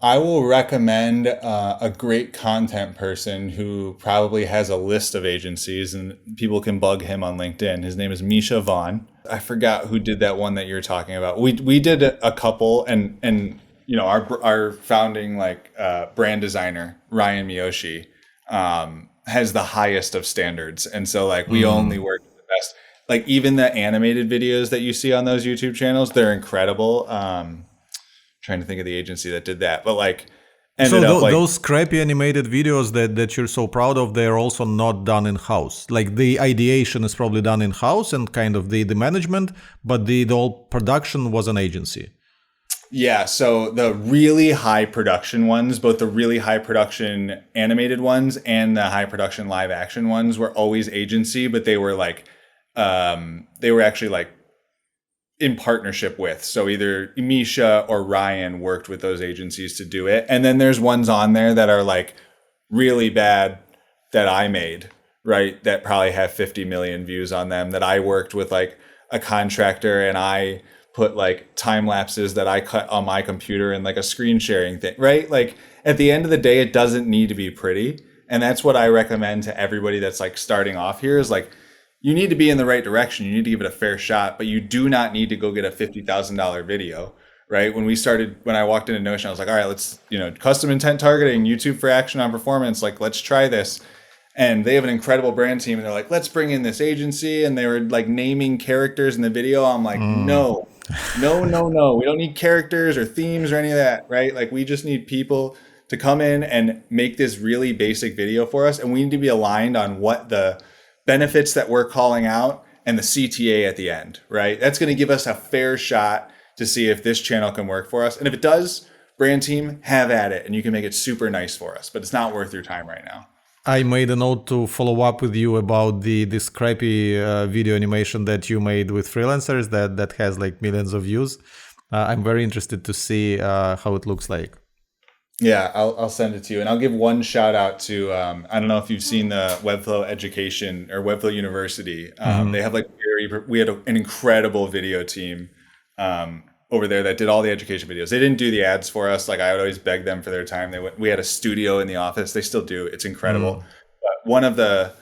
I will recommend a great content person who probably has a list of agencies, and people can bug him on LinkedIn. His name is Misha Vaughn. I forgot who did that one that you were talking about. We did a couple, and you know our founding like brand designer Ryan Miyoshi has the highest of standards, and so like we only work with the best. Like even the animated videos that you see on those YouTube channels, they're incredible. Trying to think of the agency that did that, but like those scrappy animated videos that you're so proud of, they're also not done in-house. Like the ideation is probably done in-house and kind of the management, but the whole production was an agency. Yeah, so the really high production ones, both the really high production animated ones and the high production live action ones were always agency, but they were like they were actually like in partnership with. So either Misha or Ryan worked with those agencies to do it. And then there's ones on there that are like really bad that I made, right? That probably have 50 million views on them, that I worked with like a contractor and I put like time lapses that I cut on my computer and like a screen sharing thing, right? Like at the end of the day, it doesn't need to be pretty. And that's what I recommend to everybody that's like starting off here is like, you need to be in the right direction. You need to give it a fair shot, but you do not need to go get a $50,000 video, right? When I walked into Notion, I was like, all right, let's, custom intent targeting, YouTube for action on performance. Like, let's try this. And they have an incredible brand team. And they're like, let's bring in this agency. And they were like naming characters in the video. I'm like, no. We don't need characters or themes or any of that, right? Like we just need people to come in and make this really basic video for us. And we need to be aligned on what the benefits that we're calling out and the CTA at the end, right? That's going to give us a fair shot to see if this channel can work for us. And if it does, brand team, have at it. And you can make it super nice for us, but it's not worth your time right now. I made a note to follow up with you about this crappy video animation that you made with freelancers that has like millions of views. I'm very interested to see how it looks like. Yeah, I'll send it to you. And I'll give one shout out to, I don't know if you've seen the Webflow Education or Webflow University. They have like we had an incredible video team over there that did all the education videos. They didn't do the ads for us. Like I would always beg them for their time. We had a studio in the office. They still do. It's incredible. But one of the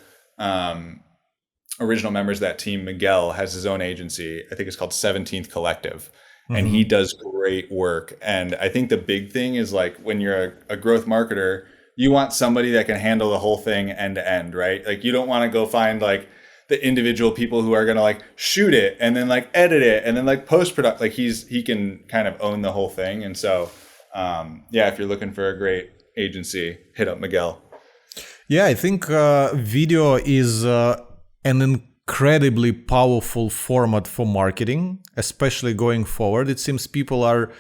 original members of that team, Miguel, has his own agency. I think it's called 17th Collective. And he does great work. And I think the big thing is like when you're a growth marketer, you want somebody that can handle the whole thing end to end, right? Like you don't want to go find like the individual people who are going to like shoot it and then like edit it and then like post product. Like he can kind of own the whole thing. And so, yeah, if you're looking for a great agency, hit up Miguel. Yeah, I think video is an incredibly powerful format for marketing, especially going forward. It seems people are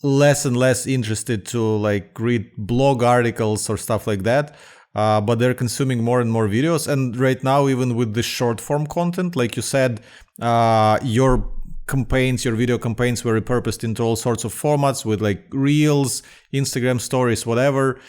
less and less interested to like read blog articles or stuff like that, but they're consuming more and more videos. And right now, even with the short form content, like you said, your video campaigns were repurposed into all sorts of formats with like reels, Instagram stories, whatever.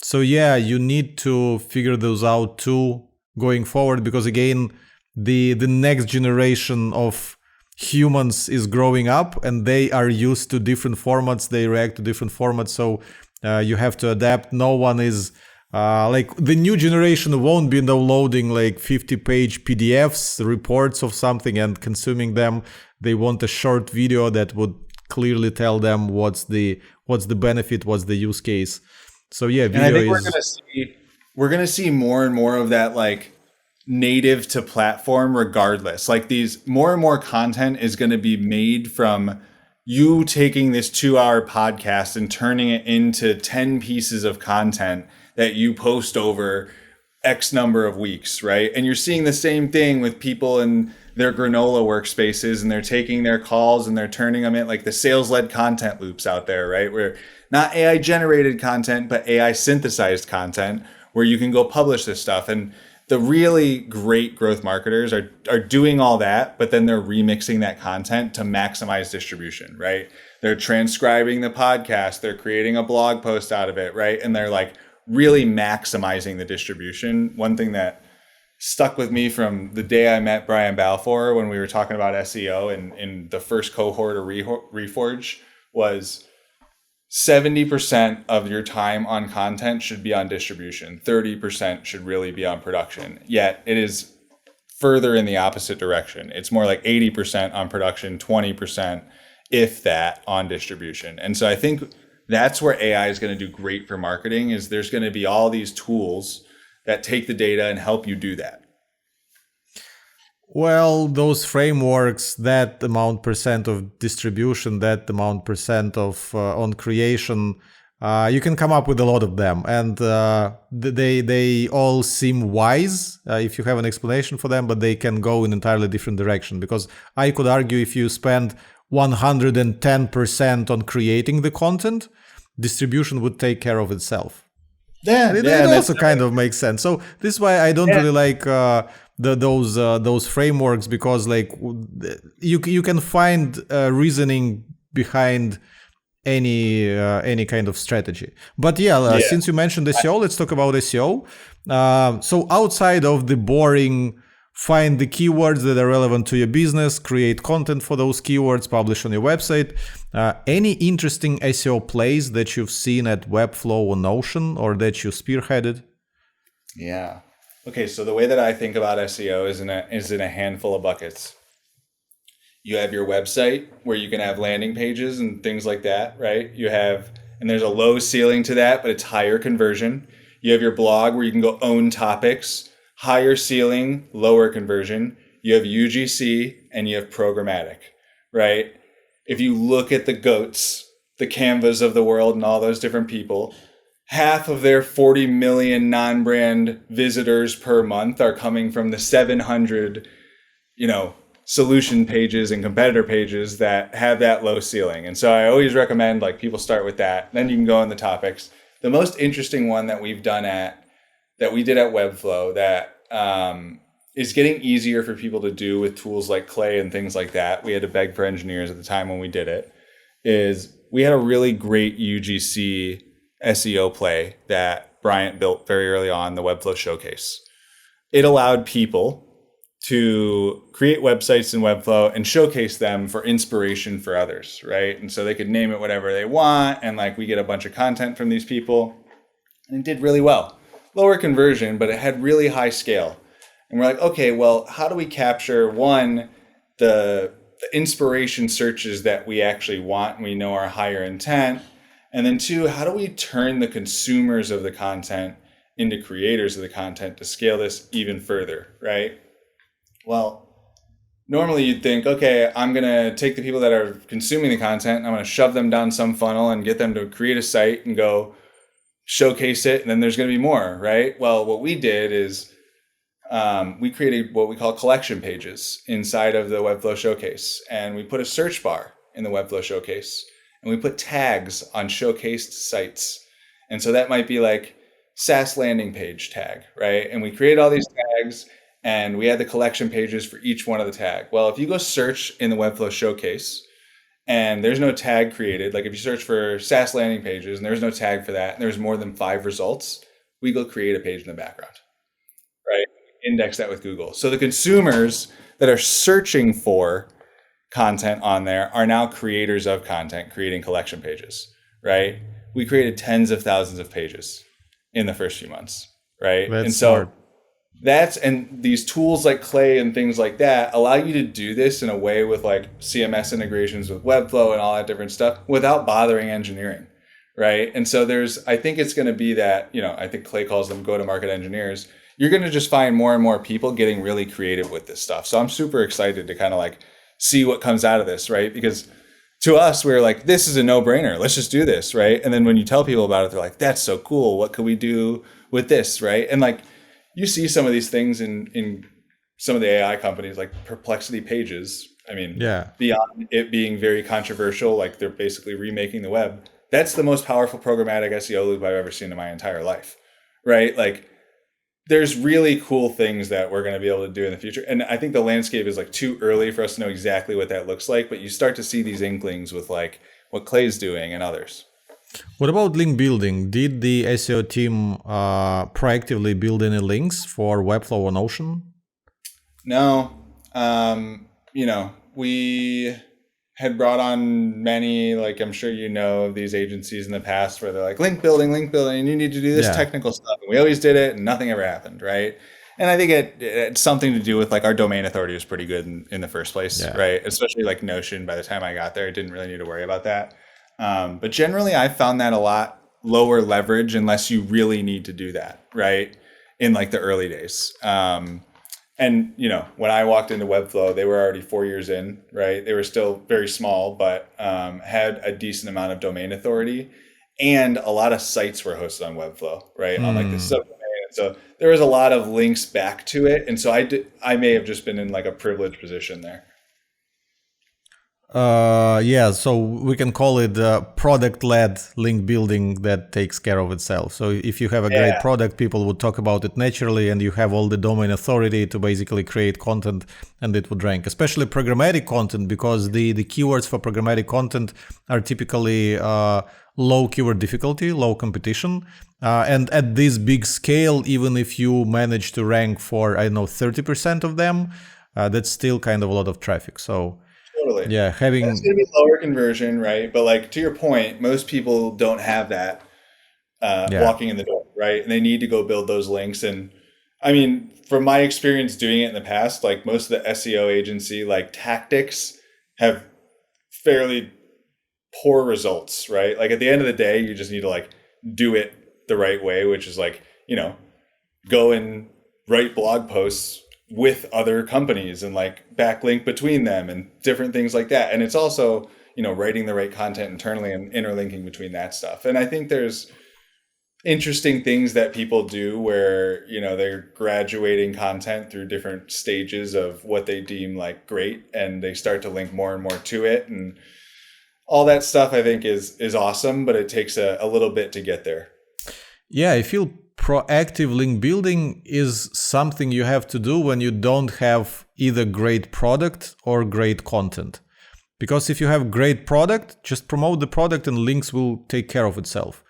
So yeah, you need to figure those out too going forward, because again, the next generation of humans is growing up and they are used to different formats. They react to different formats. So you have to adapt. No one is like the new generation won't be downloading like 50-page PDFs, reports of something and consuming them. They want a short video that would clearly tell them what's the benefit, what's the use case. So yeah, video, and I think we're gonna see more and more of that, like native to platform regardless. Like these more and more content is going to be made from you taking this 2-hour podcast and turning it into 10 pieces of content that you post over X number of weeks, right? And you're seeing the same thing with people in their granola workspaces, and they're taking their calls and they're turning them in like the sales-led content loops out there, right? Where not AI generated content, but AI synthesized content where you can go publish this stuff. And the really great growth marketers are doing all that, but then they're remixing that content to maximize distribution, right? They're transcribing the podcast, they're creating a blog post out of it, right? And they're like really maximizing the distribution. One thing that stuck with me from the day I met Brian Balfour when we were talking about SEO in the first cohort of Reforge was 70% of your time on content should be on distribution. 30% should really be on production. Yet it is further in the opposite direction. It's more like 80% on production, 20%, if that, on distribution. And so I think that's where AI is going to do great for marketing, is there's going to be all these tools that take the data and help you do that. Well, those frameworks, that amount percent of distribution, that amount percent of on creation, you can come up with a lot of them, and they all seem wise if you have an explanation for them, but they can go in entirely different direction. Because I could argue if you spend 110% on creating the content, distribution would take care of itself. Yeah, it also kind of makes sense. So this is why I don't really like those frameworks, because like you can find reasoning behind any kind of strategy. But since you mentioned SEO, let's talk about SEO. So outside of the boring, find the keywords that are relevant to your business, create content for those keywords, publish on your website. Any interesting SEO plays that you've seen at Webflow or Notion, or that you spearheaded? Yeah. Okay, so the way that I think about SEO is in a handful of buckets. You have your website where you can have landing pages and things like that, right? And there's a low ceiling to that, but it's higher conversion. You have your blog where you can go own topics, higher ceiling, lower conversion. You have UGC and you have programmatic, right? If you look at the GOATs, the Canvas of the world and all those different people, half of their 40 million non-brand visitors per month are coming from the 700, solution pages and competitor pages that have that low ceiling. And so I always recommend like people start with that. Then you can go on the topics. The most interesting one that we did at Webflow that is getting easier for people to do with tools like Clay and things like that. We had to beg for engineers at the time when we did it. Is we had a really great UGC SEO play that Bryant built very early on, the Webflow Showcase. It allowed people to create websites in Webflow and showcase them for inspiration for others, right? And so they could name it whatever they want, and like we get a bunch of content from these people, and it did really well. Lower conversion, but it had really high scale. And we're like, okay, well, how do we capture the inspiration searches that we actually want and we know are higher intent? And then two, how do we turn the consumers of the content into creators of the content to scale this even further, right? Well, normally you'd think, okay, I'm going to take the people that are consuming the content, I'm going to shove them down some funnel and get them to create a site and go showcase it, and then there's going to be more, right? Well, what we did is we created what we call collection pages inside of the Webflow Showcase, and we put a search bar in the Webflow Showcase, and we put tags on showcased sites. And so that might be like SaaS landing page tag, right? And we created all these tags, and we had the collection pages for each one of the tag. Well, if you go search in the Webflow Showcase and there's no tag created, like if you search for SaaS landing pages and there's no tag for that, and there's more than 5 results, we go create a page in the background, right? Index that with Google. So the consumers that are searching for content on there are now creators of content, creating collection pages, right? We created tens of thousands of pages in the first few months, right? That's and so smart. and these tools like Clay and things like that allow you to do this in a way with like CMS integrations with Webflow and all that different stuff without bothering engineering, right? And so I think it's going to be that, I think Clay calls them go-to-market engineers. You're going to just find more and more people getting really creative with this stuff. So I'm super excited to kind of like see what comes out of this, right? Because to us, we're like, this is a no-brainer. Let's just do this, right? And then when you tell people about it, they're like, that's so cool. What could we do with this, right? And like, you see some of these things in some of the AI companies, like Perplexity Pages. I mean, beyond it being very controversial, like they're basically remaking the web. That's the most powerful programmatic SEO loop I've ever seen in my entire life, right? Like, there's really cool things that we're going to be able to do in the future. And I think the landscape is like too early for us to know exactly what that looks like, but you start to see these inklings with like what Clay's doing and others. What about link building? Did the SEO team proactively build any links for Webflow or Notion? No. We had brought on many, like I'm sure of these agencies in the past where they're like, link building, and you need to do this technical stuff. And we always did it and nothing ever happened, right? And I think it had something to do with like our domain authority was pretty good in the first place, right? Especially like Notion, by the time I got there, I didn't really need to worry about that. But generally, I found that a lot lower leverage unless you really need to do that, right? In like the early days. And, when I walked into Webflow, they were already 4 years in, right? They were still very small, but had a decent amount of domain authority. And a lot of sites were hosted on Webflow, right? On like the subdomain. So there was a lot of links back to it. And so I may have just been in like a privileged position there. So we can call it product-led link building that takes care of itself. So if you have a great product, people would talk about it naturally, and you have all the domain authority to basically create content, and it would rank. Especially programmatic content, because the keywords for programmatic content are typically low keyword difficulty, low competition. And at this big scale, even if you manage to rank for, 30% of them, that's still kind of a lot of traffic. So totally. Yeah, it's going to be lower conversion, right? But like to your point, most people don't have that walking in the door, right? And they need to go build those links. And I mean, from my experience doing it in the past, like most of the SEO agency like tactics have fairly poor results, right? Like at the end of the day, you just need to like do it the right way, which is like, go and write blog posts with other companies and like backlink between them and different things like that. And it's also, writing the right content internally and interlinking between that stuff. And I think there's interesting things that people do where, they're graduating content through different stages of what they deem like great, and they start to link more and more to it. And all that stuff I think is awesome, but it takes a little bit to get there. Yeah, I feel proactive link building is something you have to do when you don't have either great product or great content. Because if you have great product, just promote the product and links will take care of itself,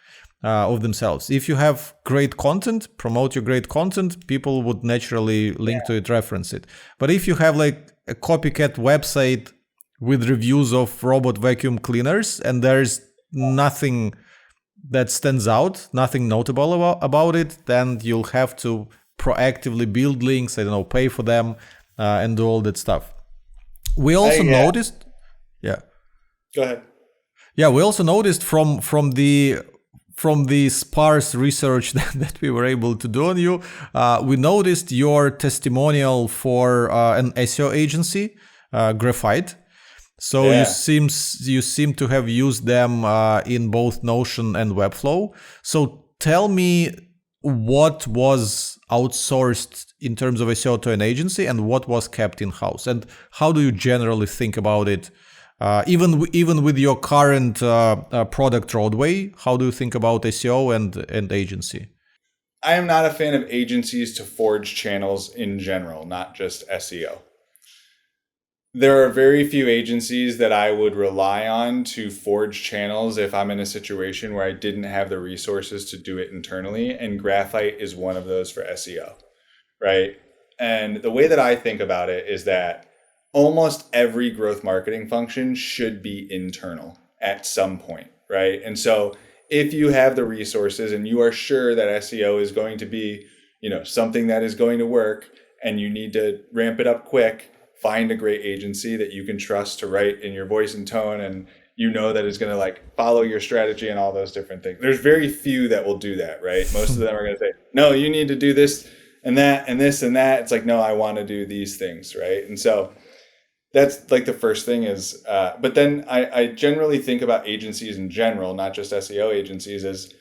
of themselves. If you have great content, promote your great content, people would naturally link to it, reference it. But if you have like a copycat website with reviews of robot vacuum cleaners and there's nothing that stands out, nothing notable about it, then you'll have to proactively build links, pay for them, and do all that stuff. We also noticed... Yeah. Go ahead. Yeah, we also noticed from the sparse research that we were able to do on you, we noticed your testimonial for an SEO agency, Graphite. So Yeah. you seem to have used them in both Notion and Webflow. So tell me what was outsourced in terms of SEO to an agency and what was kept in-house, and how do you generally think about it? Even with your current product Roadway, how do you think about SEO and agency? I am not a fan of agencies to forge channels in general, not just SEO. There are very few agencies that I would rely on to forge channels if I'm in a situation where I didn't have the resources to do it internally, and Graphite is one of those for SEO, right? And the way that I think about it is that almost every growth marketing function should be internal at some point, right? And so if you have the resources and you are sure that SEO is going to be, something that is going to work and you need to ramp it up quick, find a great agency that you can trust to write in your voice and tone and that is going to follow your strategy and all those different things. There's very few that will do that, right? Most of them are going to say, no, you need to do this and that and this and that. It's no, I want to do these things, right? And so that's the first thing is, but then I generally think about agencies in general, not just SEO agencies, as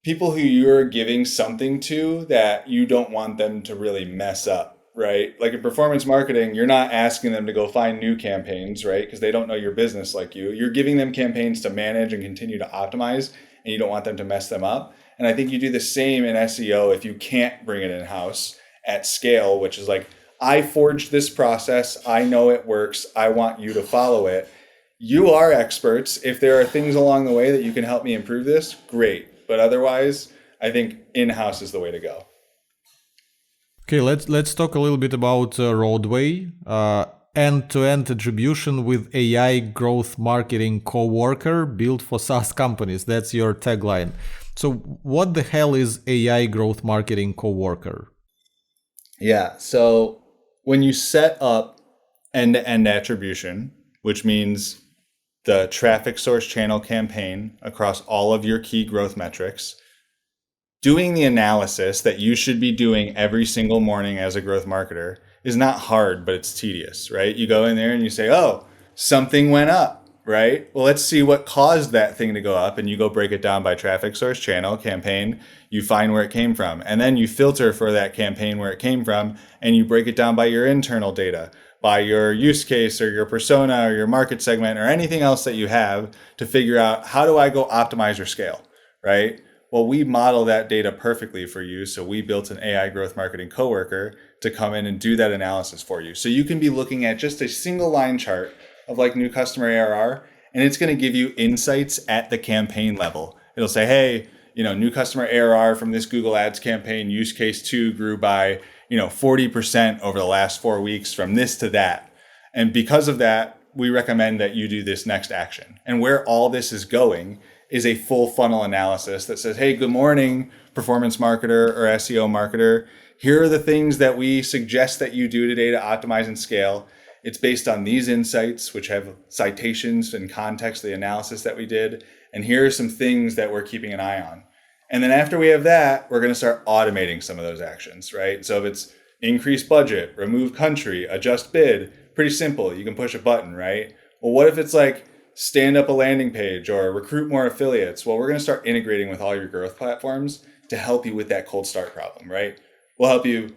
people who you're giving something to that you don't want them to really mess up, right? Like in performance marketing, you're not asking them to go find new campaigns, right? Because they don't know your business like you. You're giving them campaigns to manage and continue to optimize, and you don't want them to mess them up. And I think you do the same in SEO if you can't bring it in-house at scale, which is I forged this process. I know it works. I want you to follow it. You are experts. If there are things along the way that you can help me improve this, great. But otherwise, I think in-house is the way to go. Okay, let's talk a little bit about Roadway. End-to-end attribution with AI growth marketing coworker built for SaaS companies. That's your tagline. So what the hell is AI growth marketing coworker? Yeah, so when you set up end-to-end attribution, which means the traffic source channel campaign across all of your key growth metrics, doing the analysis that you should be doing every single morning as a growth marketer is not hard, but it's tedious, right? You go in there and you say, oh, something went up, right? Well, let's see what caused that thing to go up. And you go break it down by traffic source channel campaign. You find where it came from. And then you filter for that campaign where it came from. And you break it down by your internal data, by your use case or your persona or your market segment or anything else that you have to figure out, how do I go optimize or scale, right? Well, we model that data perfectly for you. So we built an AI growth marketing coworker to come in and do that analysis for you. So you can be looking at just a single line chart of new customer ARR, and it's going to give you insights at the campaign level. It'll say, hey, new customer ARR from this Google Ads campaign, use case 2 grew by, 40% over the last 4 weeks from this to that. And because of that, we recommend that you do this next action. And where all this is going is a full funnel analysis that says, hey, good morning, performance marketer or SEO marketer. Here are the things that we suggest that you do today to optimize and scale. It's based on these insights, which have citations and context of the analysis that we did. And here are some things that we're keeping an eye on. And then after we have that, we're going to start automating some of those actions, right? So if it's increase budget, remove country, adjust bid, pretty simple. You can push a button, right? Well, what if it's stand up a landing page or recruit more affiliates? Well, we're going to start integrating with all your growth platforms to help you with that cold start problem, right? We'll help you,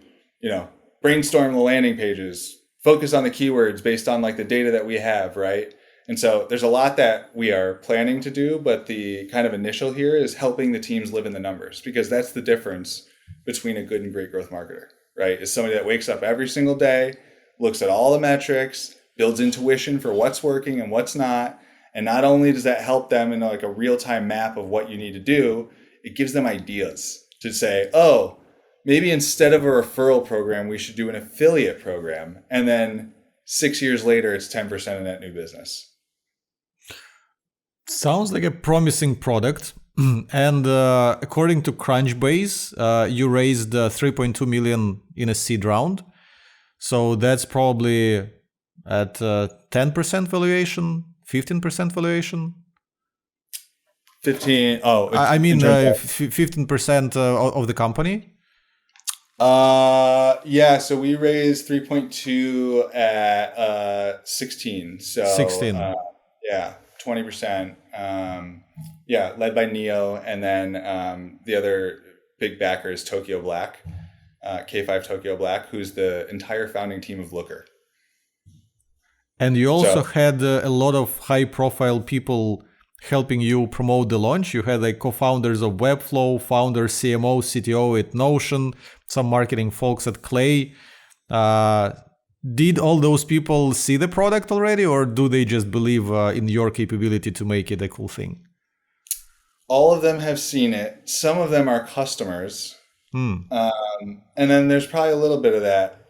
brainstorm the landing pages, focus on the keywords based on the data that we have, right? And so there's a lot that we are planning to do, but the kind of initial here is helping the teams live in the numbers, because that's the difference between a good and great growth marketer, right? Is somebody that wakes up every single day, looks at all the metrics, builds intuition for what's working and what's not. And not only does that help them in a real-time map of what you need to do, it gives them ideas to say, oh, maybe instead of a referral program, we should do an affiliate program. And then 6 years later, it's 10% of net new business. Sounds like a promising product. And according to Crunchbase, you raised 3.2 million in a seed round. So that's probably at 10% valuation, 15% valuation. 15. Oh, I mean, in terms of- 15% of the company. Yeah. So we raised 3.2 at 16. So 16. yeah, 20%. Yeah, led by Neo, and then the other big backer is Tokyo Black, K5 Tokyo Black, who's the entire founding team of Looker. And you also So- had a lot of high-profile people helping you promote the launch. You had like co-founders of Webflow, founder, CMO, CTO at Notion, some marketing folks at Clay. Did all those people see the product already, or do they just believe in your capability to make it a cool thing? All of them have seen it. Some of them are customers. And then there's probably a little bit of that,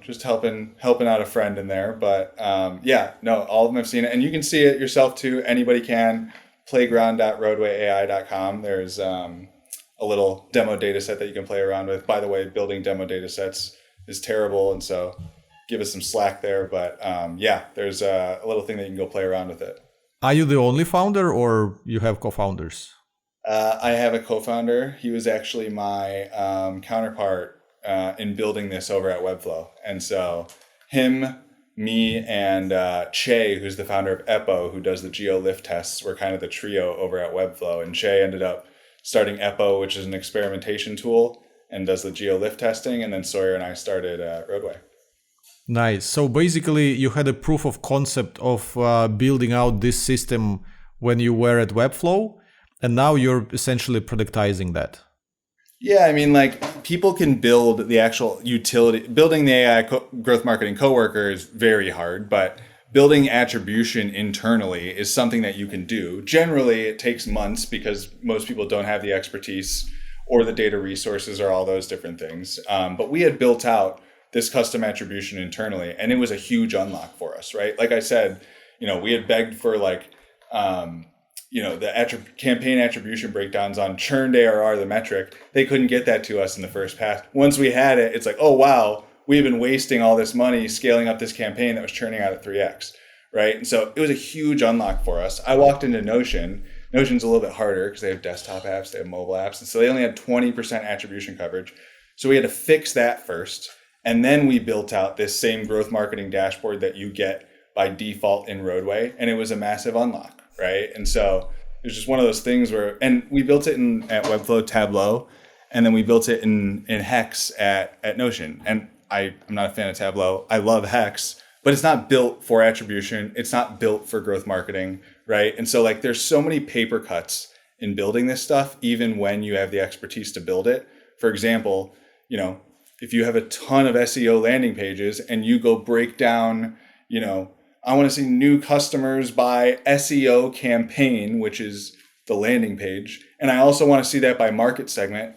just helping out a friend in there. But yeah, no, all of them have seen it. And you can see it yourself too. Anybody can. Playground.roadwayai.com. There's a little demo data set that you can play around with. By the way, building demo data sets is terrible. And so give us some slack there. But yeah, there's a little thing that you can go play around with it. Are you the only founder, or you have co-founders? I have a co-founder. He was actually my counterpart in building this over at Webflow. And so him, me, and Che, who's the founder of Eppo, who does the Geolift tests, were kind of the trio over at Webflow. And Che ended up starting Eppo, which is an experimentation tool, and does the Geolift testing. And then Sawyer and I started Roadway. Nice. So basically, you had a proof of concept of building out this system when you were at Webflow, and now you're essentially productizing that. Yeah, I mean, like, people can build the actual utility. Building the AI growth marketing coworker is very hard, but building attribution internally is something that you can do. Generally, it takes months because most people don't have the expertise or the data resources or all those different things. But we had built out this custom attribution internally, and it was a huge unlock for us, right? Like I said, we had begged for the campaign attribution breakdowns on churned ARR, the metric. They couldn't get that to us in the first pass. Once we had it, it's like, oh, wow, we've been wasting all this money scaling up this campaign that was churning out at 3x, right? And so it was a huge unlock for us. I walked into Notion. Notion's a little bit harder because they have desktop apps, they have mobile apps. And so they only had 20% attribution coverage. So we had to fix that first. And then we built out this same growth marketing dashboard that you get by default in Roadway. And it was a massive unlock, right? And so it was just one of those things where, and we built it at Webflow Tableau, and then we built it in Hex at Notion. And I'm not a fan of Tableau. I love Hex, but it's not built for attribution. It's not built for growth marketing, right? And so there's so many paper cuts in building this stuff, even when you have the expertise to build it. For example, if you have a ton of SEO landing pages and you go break down, I want to see new customers by SEO campaign, which is the landing page. And I also want to see that by market segment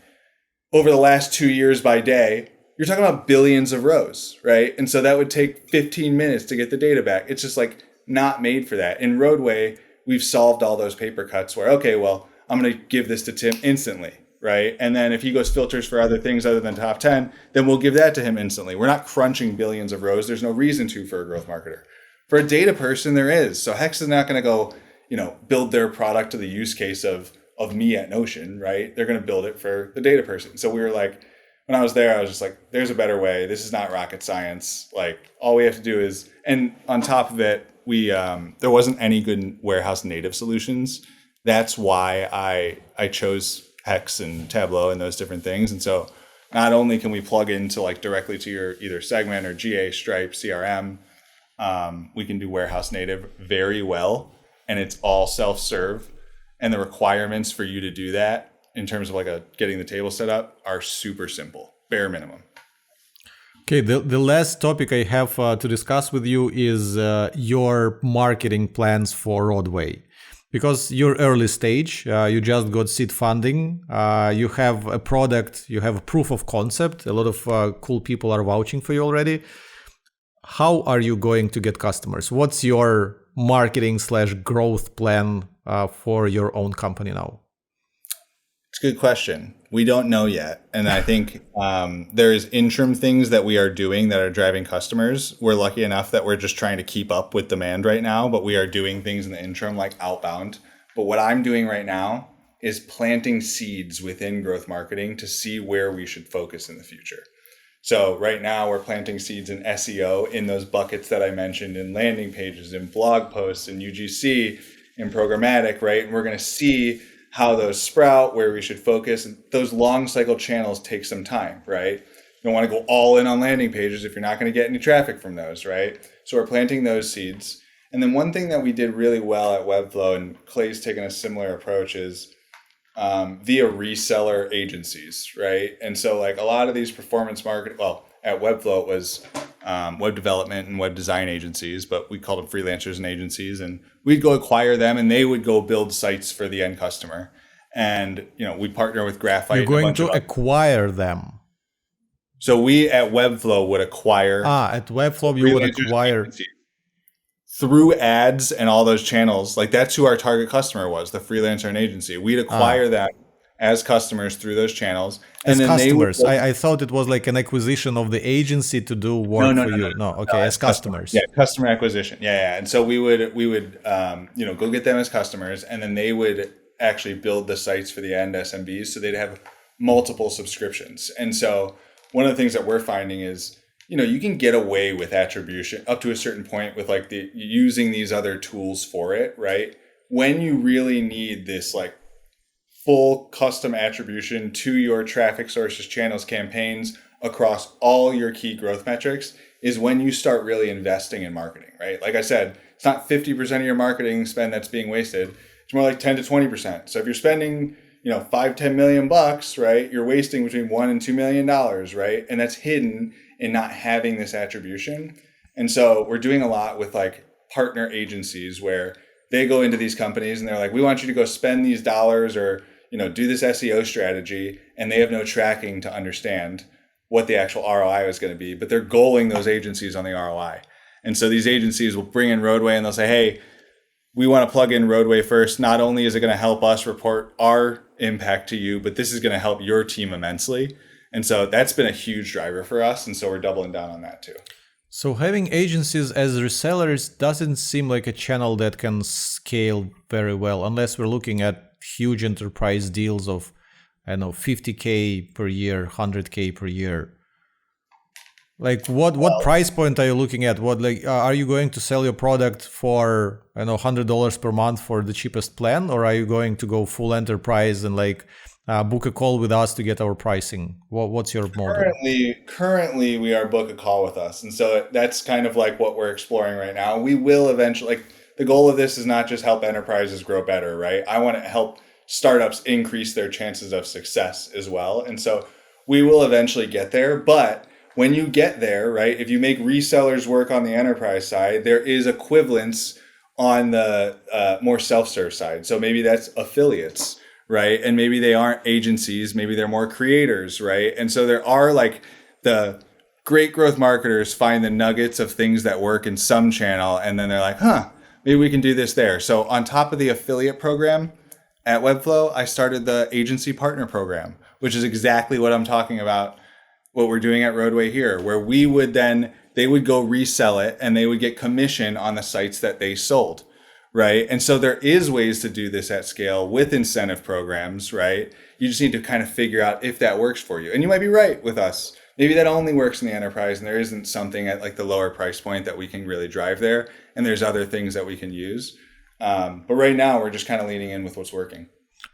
over the last 2 years by day. You're talking about billions of rows, right? And so that would take 15 minutes to get the data back. It's just not made for that. In Roadway, we've solved all those paper cuts where, okay, well, I'm going to give this to Tim instantly, right? And then if he goes filters for other things other than top 10, then we'll give that to him instantly. We're not crunching billions of rows. There's no reason to for a growth marketer. For a data person, there is. So Hex is not going to go, build their product to the use case of me at Notion, right? They're going to build it for the data person. So we were when I was there, I was just there's a better way. This is not rocket science. All we have to do is, and on top of it, there wasn't any good warehouse native solutions. That's why I chose Hex and Tableau and those different things. And so not only can we plug into directly to your either Segment or GA, Stripe, CRM, we can do warehouse native very well, and it's all self-serve. And the requirements for you to do that in terms of getting the table set up are super simple, bare minimum. Okay, the last topic I have to discuss with you is your marketing plans for Roadway. Because you're early stage, you just got seed funding, you have a product, you have a proof of concept, a lot of cool people are vouching for you already. How are you going to get customers? What's your marketing/growth plan for your own company now? It's a good question. We don't know yet. And I think there's interim things that we are doing that are driving customers. We're lucky enough that we're just trying to keep up with demand right now, but we are doing things in the interim like outbound But what I'm doing right now is planting seeds within growth marketing to see where we should focus in the future. So right now we're planting seeds in SEO in those buckets that I mentioned, in landing pages, in blog posts, in UGC, in programmatic, right? And we're going to see how those sprout, where we should focus. And those long cycle channels take some time, right? You don't want to go all in on landing pages if you're not going to get any traffic from those, right? So we're planting those seeds. And then one thing that we did really well at Webflow, and Clay's taken a similar approach, is via reseller agencies, right? And so like a lot of these performance market, well, at Webflow it was web development and web design agencies, but we called them freelancers and agencies, and we'd go acquire them and they would go build sites for the end customer. And, we partner with Graphite. You're going to acquire them. So we at Webflow would acquire. At Webflow you would acquire. Through ads and all those channels, like that's who our target customer was, the freelancer and agency. We'd acquire them as customers through those channels. And as then customers, I thought it was like an acquisition of the agency to do work for you. No, okay, as customers. Yeah, customer acquisition. Yeah. And so we would go get them as customers, and then they would actually build the sites for the end SMBs, so they'd have multiple subscriptions. And so one of the things that we're finding is, you can get away with attribution up to a certain point with like using these other tools for it, right? When you really need this like full custom attribution to your traffic sources, channels, campaigns across all your key growth metrics is when you start really investing in marketing, right? Like I said, it's not 50% of your marketing spend that's being wasted. It's more like 10 to 20%. So if you're spending, $5-10 million bucks, right? You're wasting between $1 and $2 million, right? And that's hidden in not having this attribution. And so we're doing a lot with like partner agencies where they go into these companies and they're like, we want you to go spend these dollars or, do this SEO strategy. And they have no tracking to understand what the actual ROI is going to be, but they're goaling those agencies on the ROI. And so these agencies will bring in Roadway and they'll say, hey, we want to plug in Roadway first. Not only is it going to help us report our impact to you, but this is going to help your team immensely. And so that's been a huge driver for us. And so we're doubling down on that too. So having agencies as resellers doesn't seem like a channel that can scale very well unless we're looking at huge enterprise deals of, $50K per year, $100K per year. Like what price point are you looking at? Are you going to sell your product for, $100 per month for the cheapest plan? Or are you going to go full enterprise and book a call with us to get our pricing? What's your model? Currently, we are book a call with us. And so that's kind of like what we're exploring right now. We will eventually, the goal of this is not just help enterprises grow better, right? I want to help startups increase their chances of success as well. And so we will eventually get there. But when you get there, right, if you make resellers work on the enterprise side, there is equivalence on the more self-serve side. So maybe that's affiliates, right? And maybe they aren't agencies, maybe they're more creators, right? And so there are like the great growth marketers find the nuggets of things that work in some channel, and then they're like, maybe we can do this there. So on top of the affiliate program at Webflow, I started the agency partner program, which is exactly what I'm talking about, what we're doing at Roadway here, where they would go resell it and they would get commission on the sites that they sold. Right. And so there is ways to do this at scale with incentive programs, right? You just need to kind of figure out if that works for you. And you might be right with us. Maybe that only works in the enterprise and there isn't something at like the lower price point that we can really drive there. And there's other things that we can use. But right now we're just kind of leaning in with what's working.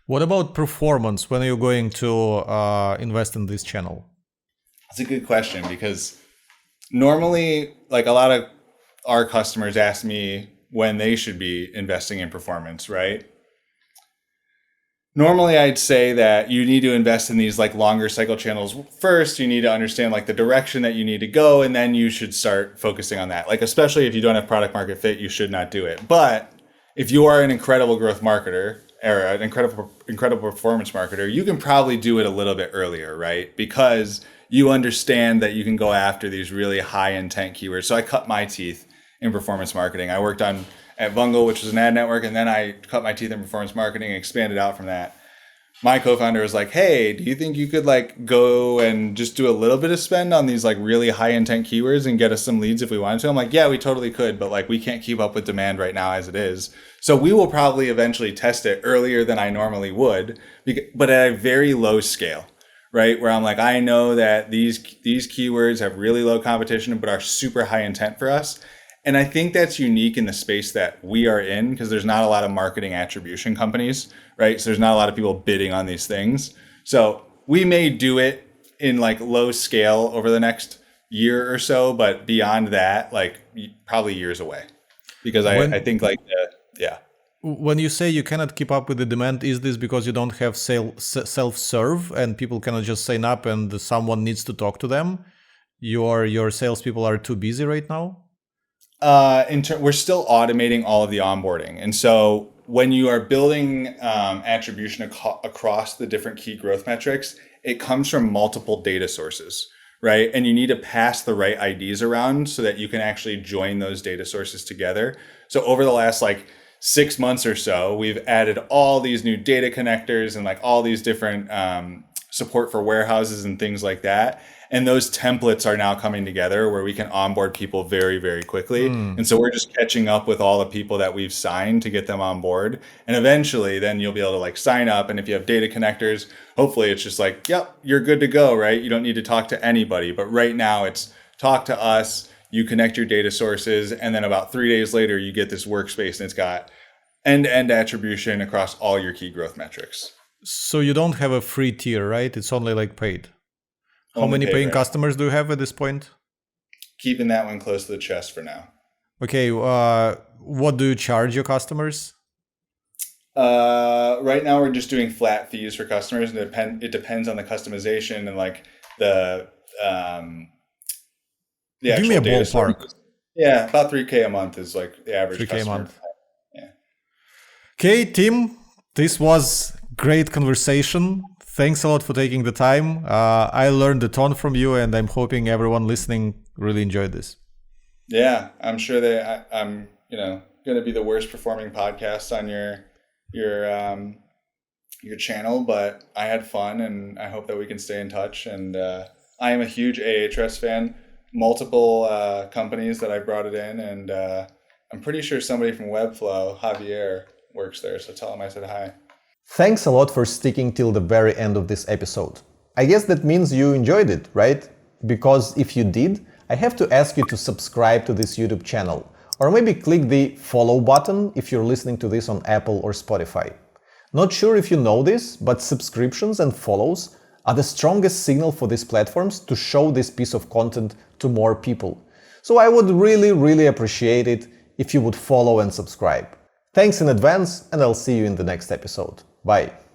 What about performance? When are you going to invest in this channel? That's a good question, because normally like a lot of our customers ask me when they should be investing in performance, right? Normally, I'd say that you need to invest in these like longer cycle channels first. You need to understand like the direction that you need to go, and then you should start focusing on that. Like, especially if you don't have product market fit, you should not do it. But if you are an incredible growth marketer or an incredible performance marketer, you can probably do it a little bit earlier, right? Because you understand that you can go after these really high intent keywords. So I cut my teeth in performance marketing. I worked at Vungle, which was an ad network, and then I cut my teeth in performance marketing and expanded out from that. my co-founder was like, hey, do you think you could like go and just do a little bit of spend on these like really high intent keywords and get us some leads if we wanted to? I'm like, yeah, we totally could, but like we can't keep up with demand right now as it is. So we will probably eventually test it earlier than I normally would, but at a very low scale, right? Where I'm like, I know that these keywords have really low competition, but are super high intent for us. And I think that's unique in the space that we are in because there's not a lot of marketing attribution companies, right? So there's not a lot of people bidding on these things. So we may do it in like low scale over the next year or so, but beyond that, like probably years away. Because I think like, yeah. When you say you cannot keep up with the demand, is this because you don't have self-serve and people cannot just sign up and someone needs to talk to them? Your salespeople are too busy right now? We're still automating all of the onboarding. And so when you are building attribution across the different key growth metrics, it comes from multiple data sources, right? And you need to pass the right IDs around so that you can actually join those data sources together. So over the last like 6 months or so, we've added all these new data connectors and like all these different support for warehouses and things like that. And those templates are now coming together where we can onboard people very, very quickly. And so we're just catching up with all the people that we've signed to get them on board. And eventually then you'll be able to like sign up. And if you have data connectors, hopefully it's just like, yep, you're good to go, right? You don't need to talk to anybody. But right now it's talk to us, you connect your data sources, and then about 3 days later, you get this workspace and it's got end-to-end attribution across all your key growth metrics. So you don't have a free tier, right? It's only like paid. How many paying customers do you have at this point? Keeping that one close to the chest for now. Okay, what do you charge your customers? Right now we're just doing flat fees for customers, and it depends on the customization and like the Give me a ballpark. Yeah, about $3,000 a month is like the average. $3,000 customer. a month. Yeah. Okay, Tim, this was great conversation. Thanks a lot for taking the time. I learned a ton from you, and I'm hoping everyone listening really enjoyed this. Yeah, I'm sure I'm going to be the worst performing podcast on your channel, but I had fun, and I hope that we can stay in touch. And I am a huge Ahrefs fan. Multiple companies that I brought it in, and I'm pretty sure somebody from Webflow, Javier, works there. So tell him I said hi. Thanks a lot for sticking till the very end of this episode. I guess that means you enjoyed it, right? Because if you did, I have to ask you to subscribe to this YouTube channel, or maybe click the follow button if you're listening to this on Apple or Spotify. Not sure if you know this, but subscriptions and follows are the strongest signal for these platforms to show this piece of content to more people. So I would really, really appreciate it if you would follow and subscribe. Thanks in advance, and I'll see you in the next episode. Bye.